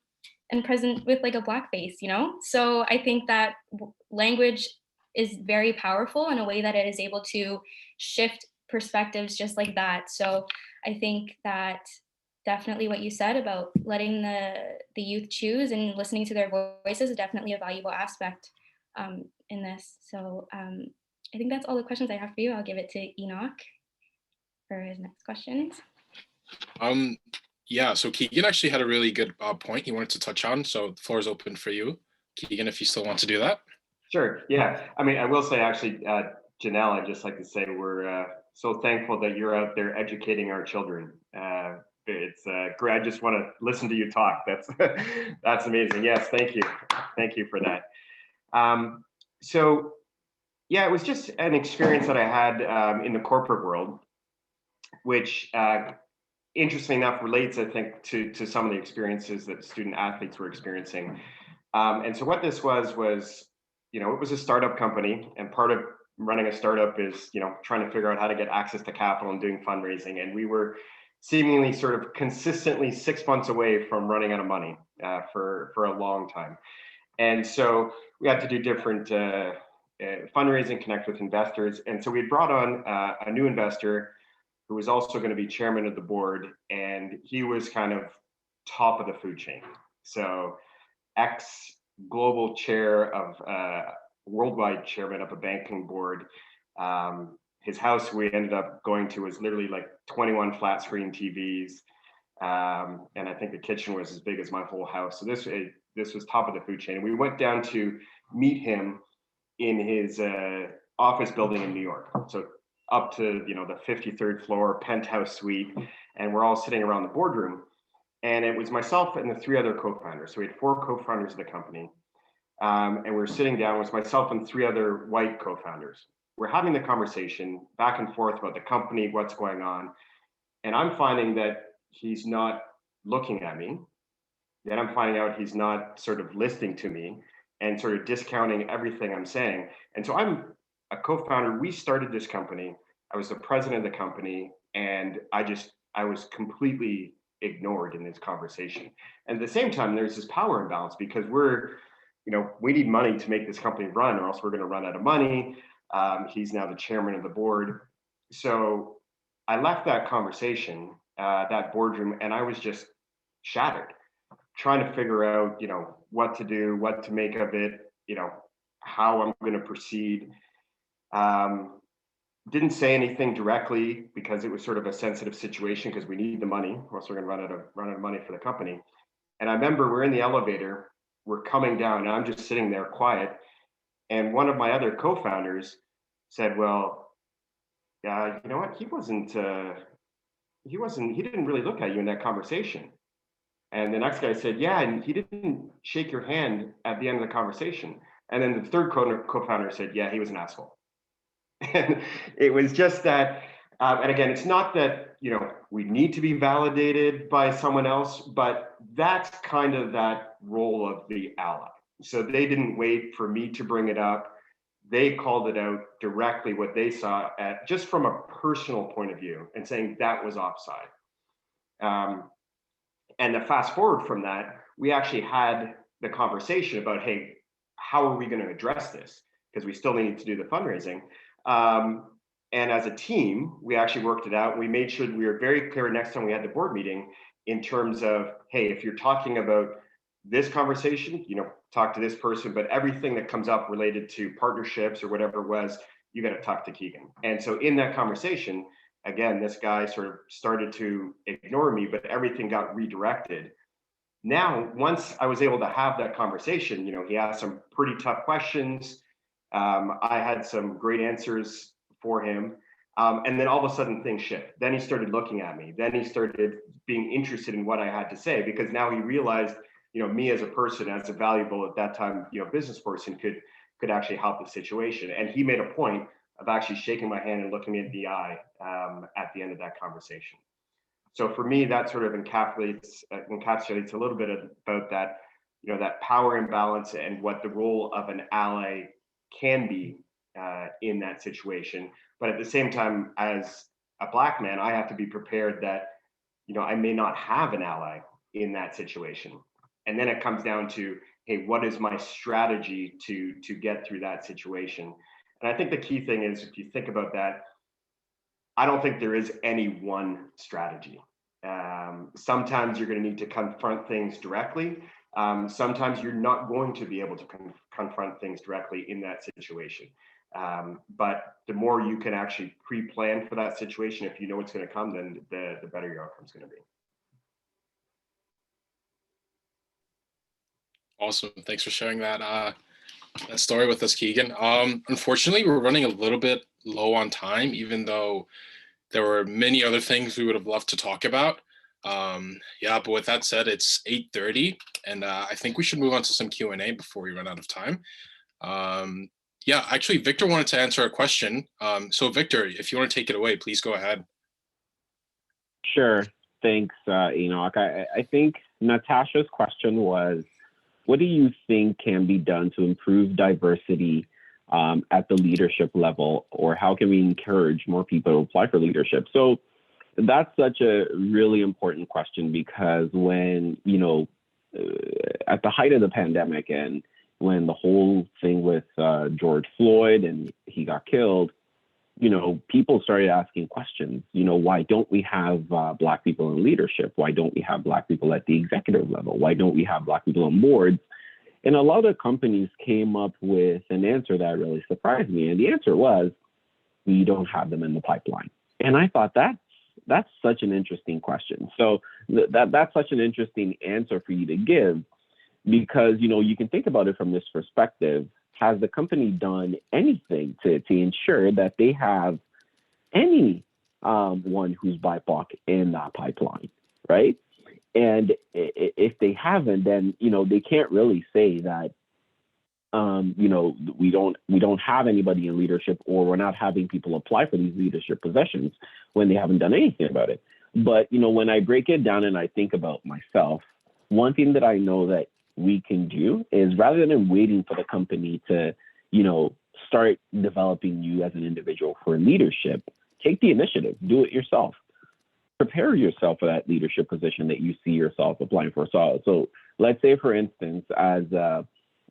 and present with like a Black face, So I think that language is very powerful in a way that it is able to shift perspectives just like that. So I think that definitely what you said about letting the youth choose and listening to their voices is definitely a valuable aspect in this. So I think that's all the questions I have for you. I'll give it to Enoch for his next questions. Yeah, so Keegan actually had a really good point he wanted to touch on. So the floor is open for you, Keegan, if you still want to do that. Sure. Yeah. I mean, I will say actually, Janelle, I'd just like to say we're so thankful that you're out there educating our children. It's great. I just want to listen to you talk. That's that's amazing. Yes, thank you. Thank you for that. So yeah, it was just an experience that I had in the corporate world, which interestingly enough relates, I think, to some of the experiences that student athletes were experiencing. And so what this was, you know, it was a startup company, and part of running a startup is, you know, trying to figure out how to get access to capital and doing fundraising. And we were seemingly sort of consistently 6 months away from running out of money for a long time. And so we had to do different fundraising, connect with investors. And so we brought on a new investor who was also going to be chairman of the board, and he was kind of top of the food chain. So ex-global chair of worldwide chairman of a banking board. His house we ended up going to was literally like 21 flat screen TVs. And I think the kitchen was as big as my whole house. So this was top of the food chain. And we went down to meet him in his office building in New York. So up to, you know, the 53rd floor penthouse suite. And we're all sitting around the boardroom. And it was myself and the three other co-founders. So we had 4 co-founders of the company. And we're sitting down with myself and 3 other white co-founders. We're having the conversation back and forth about the company, what's going on. And I'm finding that he's not looking at me. Then I'm finding out he's not sort of listening to me and sort of discounting everything I'm saying. And so I'm a co-founder. We started this company. I was the president of the company. And I was completely ignored in this conversation. And at the same time, there's this power imbalance because we need money to make this company run, or else we're going to run out of money. He's now the chairman of the board. So I left that conversation, that boardroom, and I was just shattered, trying to figure out, you know, what to do, what to make of it, you know, how I'm going to proceed. Didn't say anything directly because it was sort of a sensitive situation because we need the money, or else we're going to run out of money for the company. And I remember we're in the elevator, we're coming down, and I'm just sitting there quiet. And one of my other co-founders said, well, you know what? He didn't really look at you in that conversation. And the next guy said, yeah, and he didn't shake your hand at the end of the conversation. And then the third co-founder said, yeah, he was an asshole. And it was just that, and again, it's not that, you know, we need to be validated by someone else, but that's kind of that role of the ally. So they didn't wait for me to bring it up. They called it out directly, what they saw at just from a personal point of view, and saying that was offside. And the fast forward from that, we actually had the conversation about, hey, how are we going to address this? Because we still needed to do the fundraising. And as a team, we actually worked it out. We made sure that we were very clear next time we had the board meeting in terms of, hey, if you're talking about this conversation, you know, talk to this person, but everything that comes up related to partnerships or whatever it was, you got to talk to Keegan. And so in that conversation, again, this guy sort of started to ignore me, but everything got redirected. Now, once I was able to have that conversation, you know, he asked some pretty tough questions. I had some great answers for him. And then all of a sudden things shift. Then he started looking at me. Then he started being interested in what I had to say, because now he realized, you know, me as a person, as a valuable at that time, you know, business person could actually help the situation. And he made a point of actually shaking my hand and looking me in the eye at the end of that conversation. So for me, that sort of encapsulates a little bit about that, you know, that power imbalance and what the role of an ally can be in that situation. But at the same time, as a Black man, I have to be prepared that, you know, I may not have an ally in that situation. And then it comes down to, hey, what is my strategy to get through that situation? And I think the key thing is, if you think about that, I don't think there is any one strategy. Sometimes you're going to need to confront things directly. Sometimes you're not going to be able to confront things directly in that situation. But the more you can actually pre-plan for that situation, if you know what's going to come, then the better your outcome's going to be. Awesome. Thanks for sharing that story with us, Keegan. Unfortunately, we're running a little bit low on time, even though there were many other things we would have loved to talk about. Yeah, but with that said, it's 8:30, and I think we should move on to some Q&A before we run out of time. Yeah, actually, Victor wanted to answer a question. So Victor, if you want to take it away, please go ahead. Sure. Thanks, Enoch. I think Natasha's question was, what do you think can be done to improve diversity at the leadership level, or how can we encourage more people to apply for leadership? So that's such a really important question, because when, at the height of the pandemic and when the whole thing with George Floyd and he got killed, people started asking questions. Why don't we have Black people in leadership? Why don't we have Black people at the executive level? Why don't we have Black people on boards? And a lot of companies came up with an answer that really surprised me. And the answer was, we don't have them in the pipeline. And I thought that's such an interesting question. So that's such an interesting answer for you to give, because, you can think about it from this perspective. Has the company done anything to ensure that they have any one who's BIPOC in that pipeline, right? And if they haven't, then, they can't really say that, we don't have anybody in leadership, or we're not having people apply for these leadership positions when they haven't done anything about it. But, when I break it down and I think about myself, one thing that I know that we can do is, rather than waiting for the company to, start developing you as an individual for leadership, take the initiative, do it yourself. Prepare yourself for that leadership position that you see yourself applying for. So let's say, for instance, as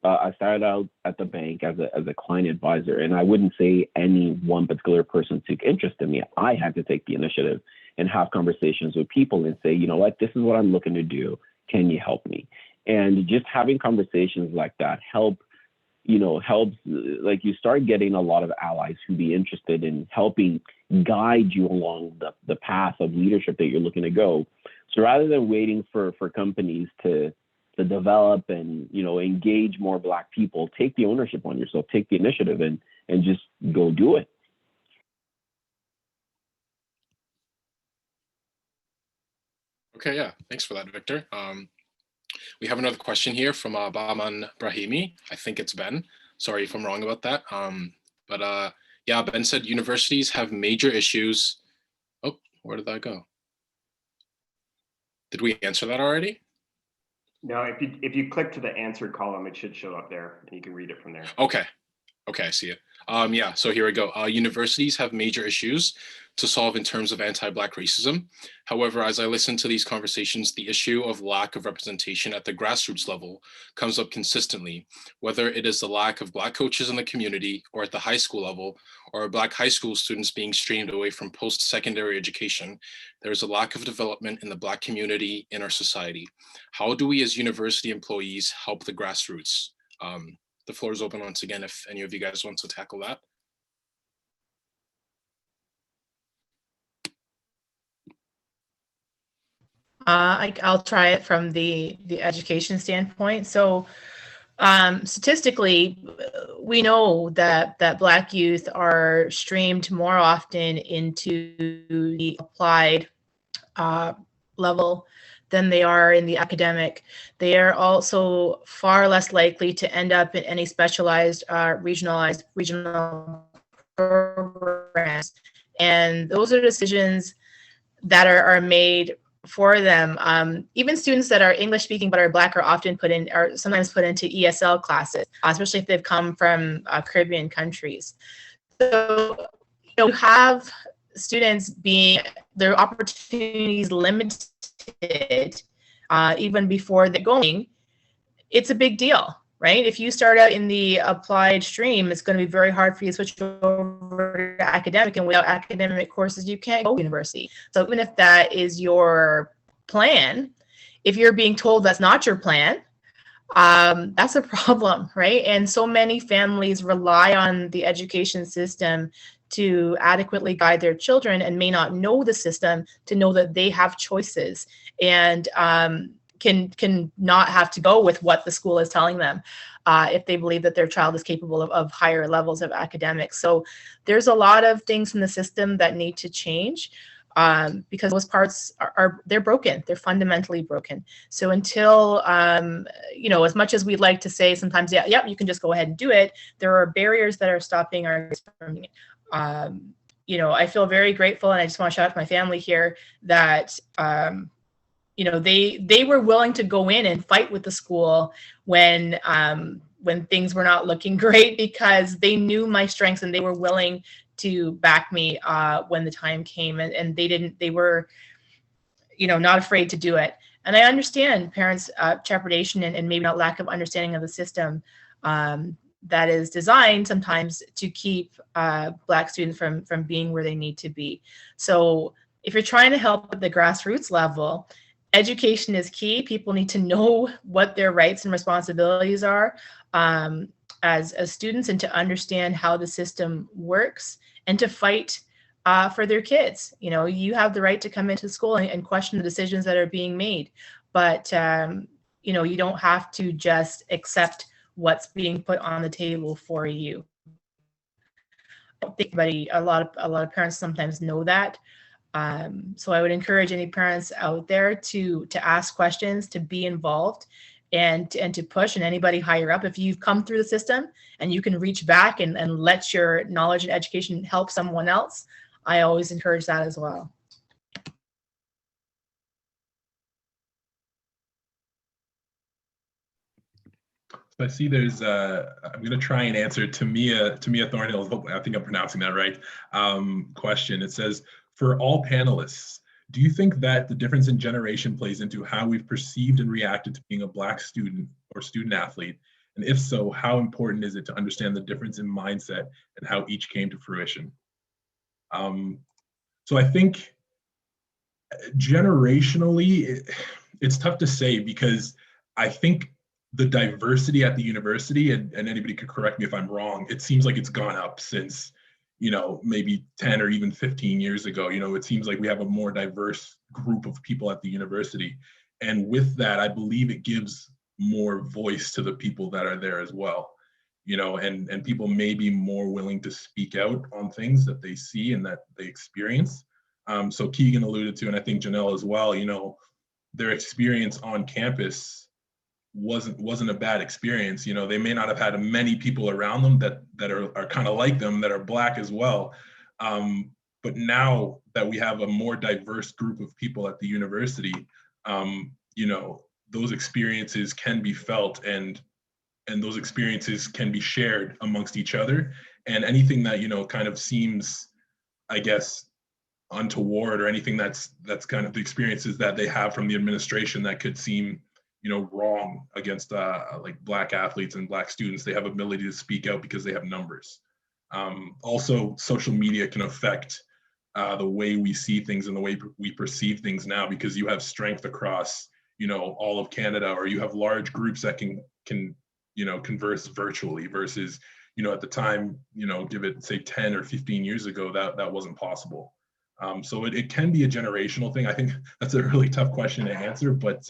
I started out at the bank as a client advisor, and I wouldn't say any one particular person took interest in me. I had to take the initiative and have conversations with people and say, this is what I'm looking to do. Can you help me? And just having conversations like that helps, like, you start getting a lot of allies who be interested in helping guide you along the path of leadership that you're looking to go. So rather than waiting for companies to develop and, engage more Black people, take the ownership on yourself, take the initiative and just go do it. Okay, yeah, thanks for that, Victor. We have another question here from Bahman Brahimi. I think it's Ben. Sorry if I'm wrong about that. But yeah, Ben said universities have major issues. Oh, where did that go? Did we answer that already? No, if you click to the answered column, it should show up there, and you can read it from there. Okay, I see it. Yeah, so here we go. Universities have major issues to solve in terms of anti-Black racism. However, as I listen to these conversations, the issue of lack of representation at the grassroots level comes up consistently, whether it is the lack of Black coaches in the community or at the high school level, or Black high school students being streamed away from post-secondary education. There is a lack of development in the Black community in our society. How do we as university employees help the grassroots? The floor is open once again if any of you guys want to tackle that. I'll try it from the education standpoint. So statistically, we know that Black youth are streamed more often into the applied level than they are in the academic. They are also far less likely to end up in any specialized regional programs. And those are decisions that are made for them. Even students that are English speaking but are Black are sometimes put into ESL classes, especially if they've come from Caribbean countries. So you have students being their opportunities limited even before they're going. It's a big deal, right? If you start out in the applied stream, it's going to be very hard for you to switch over to academic, and without academic courses, you can't go to university. So even if that is your plan, if you're being told that's not your plan, that's a problem, right? And so many families rely on the education system to adequately guide their children and may not know the system to know that they have choices and can not have to go with what the school is telling them if they believe that their child is capable of higher levels of academics. So there's a lot of things in the system that need to change because those parts they're broken. They're fundamentally broken. So until, as much as we'd like to say sometimes, yeah, you can just go ahead and do it, there are barriers that are stopping our from I feel very grateful, and I just want to shout out to my family here that they were willing to go in and fight with the school when things were not looking great because they knew my strengths and they were willing to back me when the time came, and they were not afraid to do it. And I understand parents' trepidation and maybe not lack of understanding of the system that is designed sometimes to keep Black students from being where they need to be. So if you're trying to help at the grassroots level, education is key. People need to know what their rights and responsibilities are as students, and to understand how the system works and to fight for their kids. You have the right to come into school and question the decisions that are being made, but you don't have to just accept what's being put on the table for you. I don't think a lot of parents sometimes know that. So I would encourage any parents out there to ask questions, to be involved, and to push. And anybody higher up, if you've come through the system and you can reach back and let your knowledge and education help someone else, I always encourage that as well. So I see there's, I'm going to try and answer Tamia Thornhill, I think I'm pronouncing that right, question. It says, for all panelists, do you think that the difference in generation plays into how we've perceived and reacted to being a Black student or student athlete? And if so, how important is it to understand the difference in mindset and how each came to fruition? So I think generationally, it's tough to say because I think the diversity at the university, and anybody could correct me if I'm wrong, it seems like it's gone up since, maybe 10 or even 15 years ago. It seems like we have a more diverse group of people at the university. And with that, I believe it gives more voice to the people that are there as well. And people may be more willing to speak out on things that they see and that they experience. So Keegan alluded to, and I think Janelle as well, their experience on campus wasn't a bad experience. They may not have had many people around them that are kind of like them, that are Black as well. But now that we have a more diverse group of people at the university, those experiences can be felt and those experiences can be shared amongst each other. And anything that, kind of seems, I guess, untoward, or anything that's kind of the experiences that they have from the administration that could seem, wrong against like Black athletes and Black students, they have ability to speak out because they have numbers. Also, social media can affect the way we see things and the way we perceive things now, because you have strength across, all of Canada, or you have large groups that can converse virtually versus, at the time, give it, say, 10 or 15 years ago, that wasn't possible. So it can be a generational thing. I think that's a really tough question to answer, but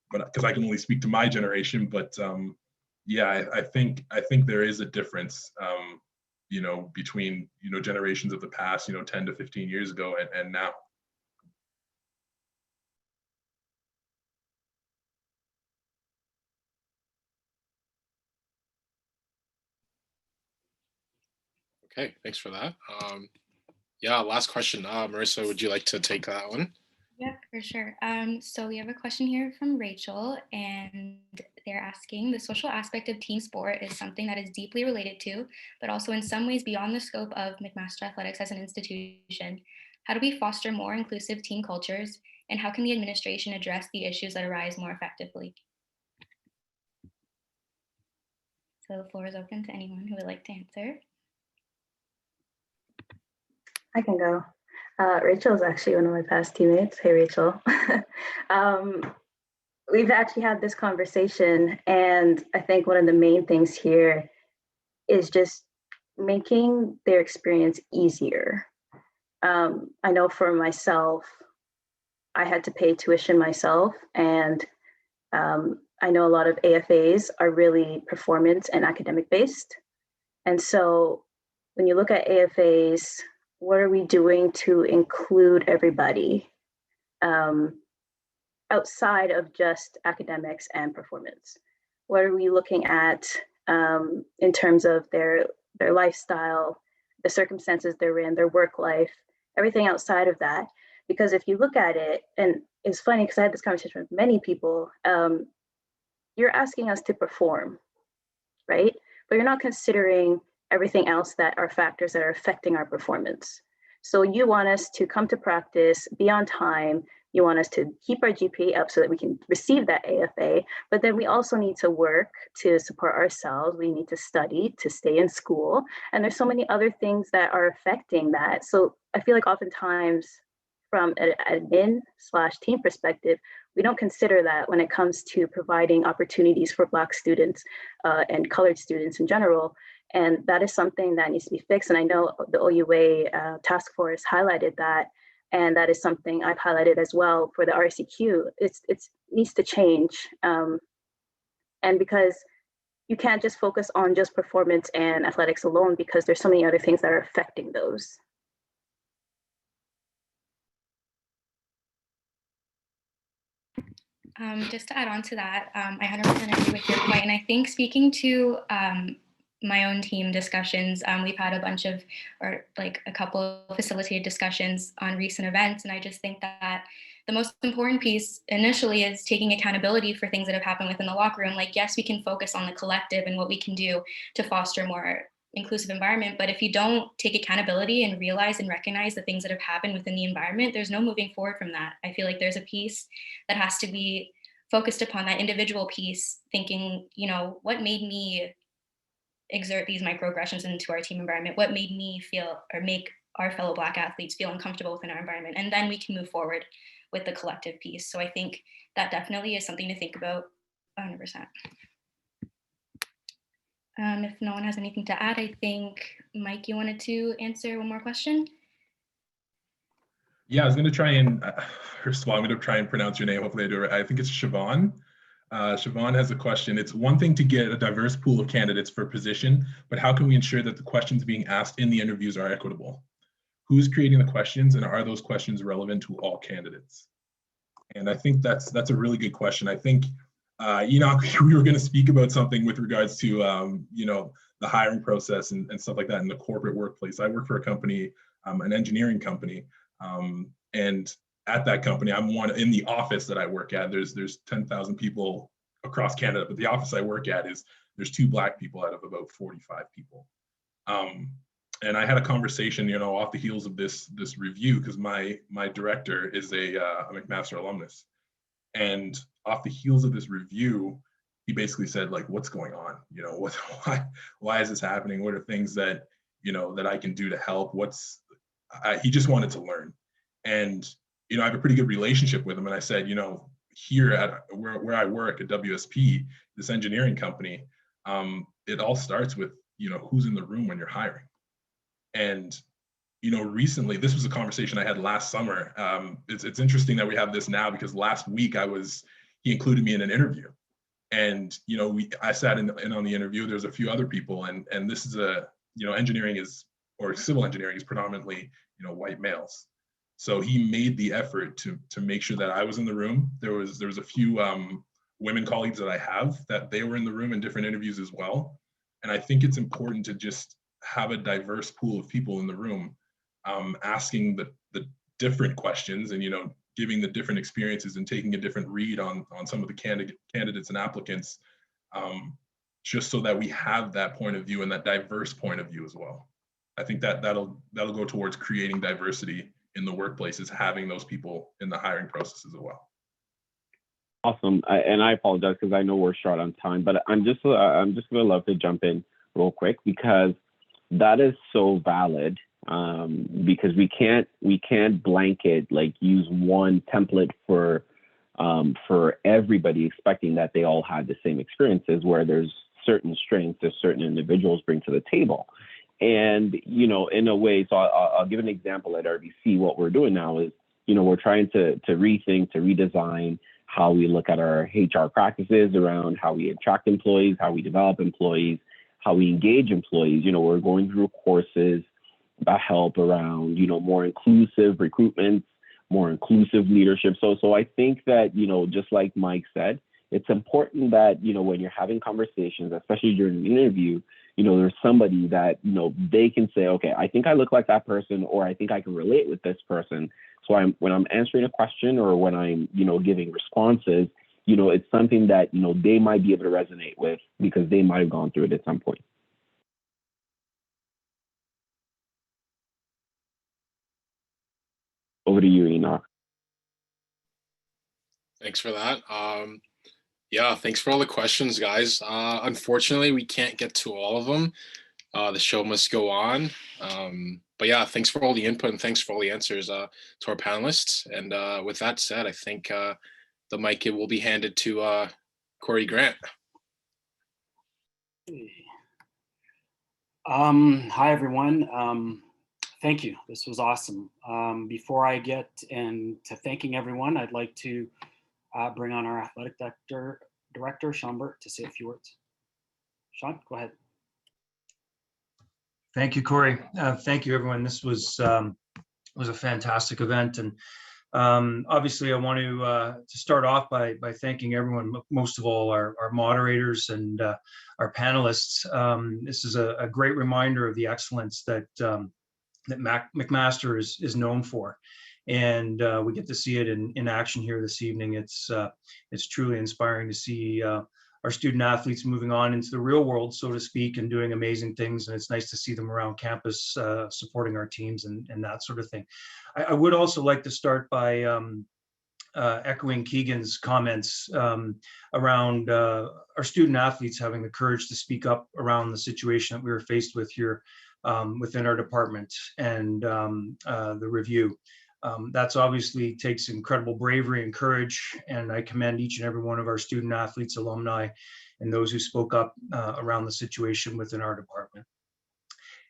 because I can only speak to my generation, but yeah, I think there is a difference, between, generations of the past, 10 to 15 years ago and now. Okay, thanks for that. Yeah, last question. Marissa, would you like to take that one? Yeah, for sure. So we have a question here from Rachel, and they're asking, the social aspect of team sport is something that is deeply related to, but also in some ways beyond the scope of McMaster Athletics as an institution. How do we foster more inclusive team cultures, and how can the administration address the issues that arise more effectively? So the floor is open to anyone who would like to answer. I can go. Rachel is actually one of my past teammates. Hey, Rachel. we've actually had this conversation, and I think one of the main things here is just making their experience easier. I know for myself, I had to pay tuition myself, and I know a lot of AFAs are really performance and academic based. And so when you look at AFAs, what are we doing to include everybody outside of just academics and performance? What are we looking at in terms of their lifestyle, the circumstances they're in, their work life, everything outside of that? Because if you look at it, and it's funny because I had this conversation with many people, you're asking us to perform, right? But you're not considering everything else that are factors that are affecting our performance. So you want us to come to practice, be on time. You want us to keep our GPA up so that we can receive that AFA, but then we also need to work to support ourselves. We need to study to stay in school. And there's so many other things that are affecting that. So I feel like oftentimes from an admin/team perspective, we don't consider that when it comes to providing opportunities for Black students and colored students in general. And that is something that needs to be fixed. And I know the OUA task force highlighted that. And that is something I've highlighted as well for the RCQ. It needs to change. And because you can't just focus on just performance and athletics alone, because there's so many other things that are affecting those. Just to add on to that, I 100% agree with your point. And I think speaking to my own team discussions, we've had a couple of facilitated discussions on recent events. And I just think that the most important piece initially is taking accountability for things that have happened within the locker room. Like, yes, we can focus on the collective and what we can do to foster a more inclusive environment. But if you don't take accountability and realize and recognize the things that have happened within the environment, there's no moving forward from that. I feel like there's a piece that has to be focused upon, that individual piece, thinking, what made me exert these microaggressions into our team environment? What made me feel, or make our fellow Black athletes feel uncomfortable within our environment? And then we can move forward with the collective piece. So I think that definitely is something to think about 100%. If no one has anything to add, I think, Mike, you wanted to answer one more question? Yeah, I was going to try and, first of all, I'm going to try and pronounce your name. Hopefully I do it right. I think it's Siobhan. Siobhan has a question. It's one thing to get a diverse pool of candidates for a position, but how can we ensure that the questions being asked in the interviews are equitable? Who's creating the questions, and are those questions relevant to all candidates? And I think that's a really good question. I think, we were going to speak about something with regards to, the hiring process and stuff like that in the corporate workplace. I work for a company, an engineering company, and at that company, I'm one in the office that I work at. There's 10,000 people across Canada, but the office I work at there's 2 Black people out of about 45 people. And I had a conversation, off the heels of this review, because my director is a Mcmaster alumnus. And off the heels of this review, he basically said, like, what's going on? Why is this happening? What are things that, that I can do to help? He just wanted to learn. And, I have a pretty good relationship with him. And I said, here at where I work at WSP, this engineering company, it all starts with, who's in the room when you're hiring. And, recently, this was a conversation I had last summer. It's interesting that we have this now, because last week he included me in an interview. And, I sat in on the interview. There's a few other people, and this is engineering or civil engineering is predominantly, white males. So he made the effort to make sure that I was in the room. There was a few women colleagues that I have that they were in the room in different interviews as well. And I think it's important to just have a diverse pool of people in the room, asking the different questions and, giving the different experiences and taking a different read on some of the candidates and applicants, just so that we have that point of view and that diverse point of view as well. I think that'll go towards creating diversity in the workplace, is having those people in the hiring process as well. Awesome. I apologize because I know we're short on time, but I'm just gonna love to jump in real quick, because that is so valid. Because we can't blanket, like, use one template for for everybody, expecting that they all had the same experiences, where there's certain strengths that certain individuals bring to the table. And, in a way, so I'll give an example at RBC. What we're doing now is, we're trying to rethink, to redesign how we look at our HR practices around how we attract employees, how we develop employees, how we engage employees. We're going through courses that help around, more inclusive recruitment, more inclusive leadership. So I think that, just like Mike said, it's important that, when you're having conversations, especially during an interview, there's somebody that, they can say, okay, I think I look like that person, or I think I can relate with this person. So when I'm answering a question, or when I'm, giving responses, it's something that, they might be able to resonate with, because they might have gone through it at some point. Over to you, Enoch. Thanks for that. Yeah, thanks for all the questions, guys. Unfortunately, we can't get to all of them. The show must go on. But yeah, thanks for all the input, and thanks for all the answers to our panelists. And with that said, I think the mic will be handed to Corey Grant. Hi, everyone. Thank you. This was awesome. Before I get into thanking everyone, I'd like to bring on our athletic director, Sean Burt, to say a few words. Sean, go ahead. Thank you, Corey. Thank you, everyone. This was a fantastic event, and obviously, I want to start off by thanking everyone. Most of all, our moderators and our panelists. This is a great reminder of the excellence that Mcmaster is known for, and we get to see it in action here this evening. It's truly inspiring to see our student athletes moving on into the real world, so to speak, and doing amazing things. And it's nice to see them around campus supporting our teams and that sort of thing. I would also like to start by echoing Keegan's comments around our student athletes having the courage to speak up around the situation that we were faced with here within our department and the review. That's obviously takes incredible bravery and courage, and I commend each and every one of our student athletes, alumni, and those who spoke up around the situation within our department.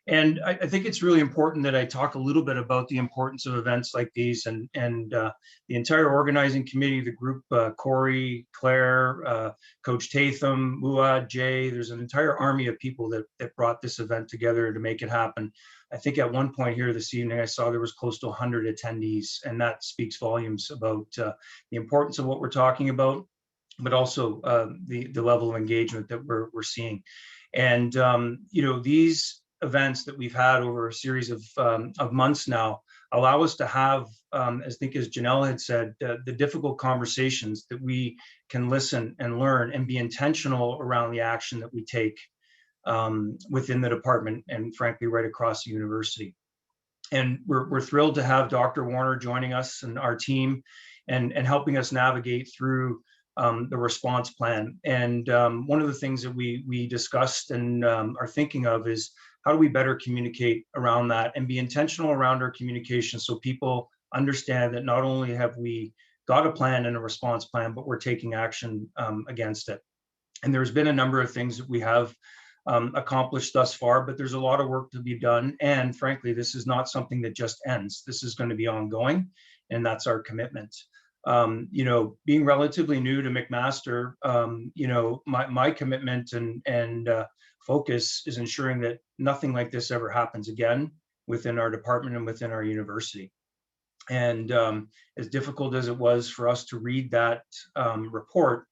And I think it's really important that I talk a little bit about the importance of events like these, and the entire organizing committee, the group, Corey, Claire, Coach Tatham, Muad, Jay. There's an entire army of people that brought this event together to make it happen. I think at one point here this evening, I saw there was close to 100 attendees, and that speaks volumes about the importance of what we're talking about, but also the level of engagement that we're seeing. And these events that we've had over a series of months now allow us to have, I think as Janelle had said, the difficult conversations that we can listen and learn and be intentional around the action that we take within the department and frankly right across the university. And we're thrilled to have Dr. Warner joining us and our team and helping us navigate through the response plan. And one of the things that we discussed and are thinking of is how do we better communicate around that and be intentional around our communication so people understand that not only have we got a plan and a response plan, but we're taking action against it. And there's been a number of things that we have accomplished thus far, but there's a lot of work to be done. And frankly, this is not something that just ends. This is going to be ongoing, and that's our commitment. Being relatively new to Mcmaster, my commitment and focus is ensuring that nothing like this ever happens again within our department and within our university. And as difficult as it was for us to read that report,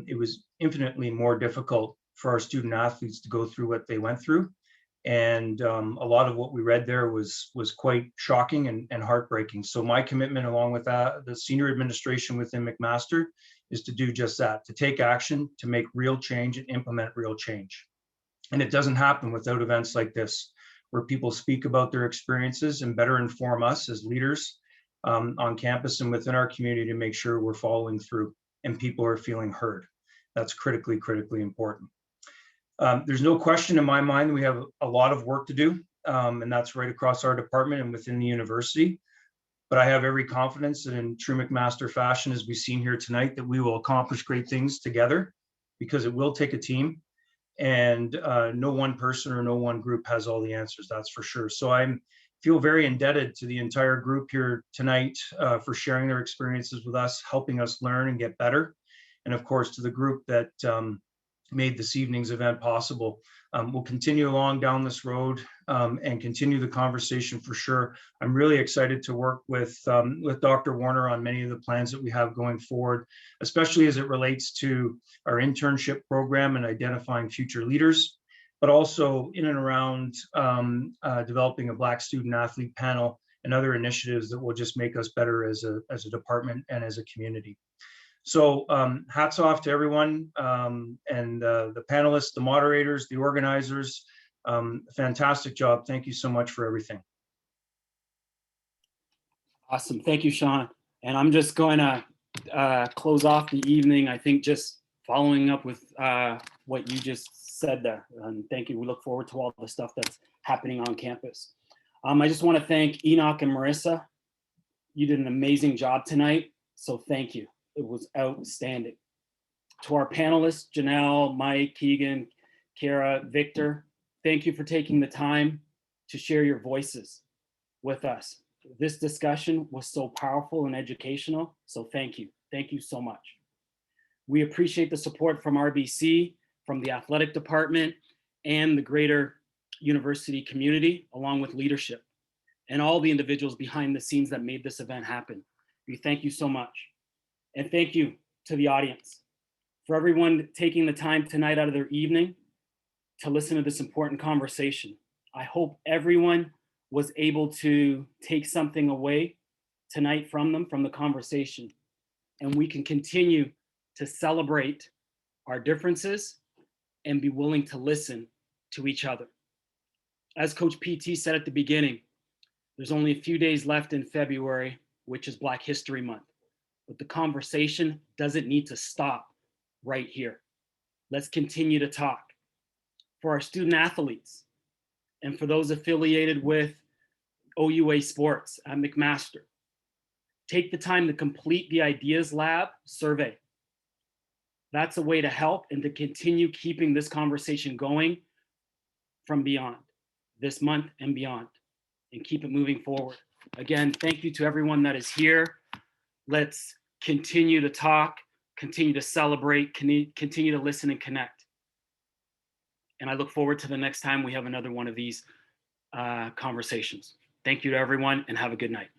it was infinitely more difficult for our student athletes to go through what they went through. And a lot of what we read there was quite shocking and heartbreaking. So my commitment, along with that, the senior administration within Mcmaster, is to do just that, to take action, to make real change and implement real change. And it doesn't happen without events like this, where people speak about their experiences and better inform us as leaders on campus and within our community to make sure we're following through and people are feeling heard. That's critically important. There's no question in my mind that we have a lot of work to do, and that's right across our department and within the university. but I have every confidence that in true Mcmaster fashion, as we've seen here tonight, that we will accomplish great things together, because it will take a team, and no one person or no one group has all the answers, that's for sure. So I feel very indebted to the entire group here tonight for sharing their experiences with us, helping us learn and get better. And of course, to the group that made this evening's event possible. We'll continue along down this road and continue the conversation for sure. I'm really excited to work with Dr. Warner on many of the plans that we have going forward, especially as it relates to our internship program and identifying future leaders, but also in and around developing a Black student athlete panel and other initiatives that will just make us better as a department and as a community. So hats off to everyone and the panelists, the moderators, the organizers. Fantastic job. Thank you so much for everything. Awesome. Thank you, Sean. And I'm just going to close off the evening, I think, just following up with what you just said there. And thank you. We look forward to all the stuff that's happening on campus. I just want to thank Enoch and Marissa. You did an amazing job tonight. So thank you. It was outstanding. To our panelists, Janelle, Mike, Keegan, Cara, Victor, thank you for taking the time to share your voices with us. This discussion was so powerful and educational, so thank you. Thank you so much. We appreciate the support from RBC, from the athletic department, and the greater university community, along with leadership, and all the individuals behind the scenes that made this event happen. We thank you so much. And thank you to the audience for everyone taking the time tonight out of their evening to listen to this important conversation. I hope everyone was able to take something away tonight from them, from the conversation, and we can continue to celebrate our differences and be willing to listen to each other. As Coach PT said at the beginning, there's only a few days left in February, which is Black History Month. But the conversation doesn't need to stop right here. Let's continue to talk. For our student athletes and for those affiliated with OUA Sports at Mcmaster, take the time to complete the Ideas Lab survey. That's a way to help and to continue keeping this conversation going from beyond this month and beyond, and keep it moving forward. Again, thank you to everyone that is here. Let's continue to talk, continue to celebrate, continue to listen and connect. And I look forward to the next time we have another one of these conversations. Thank you to everyone and have a good night.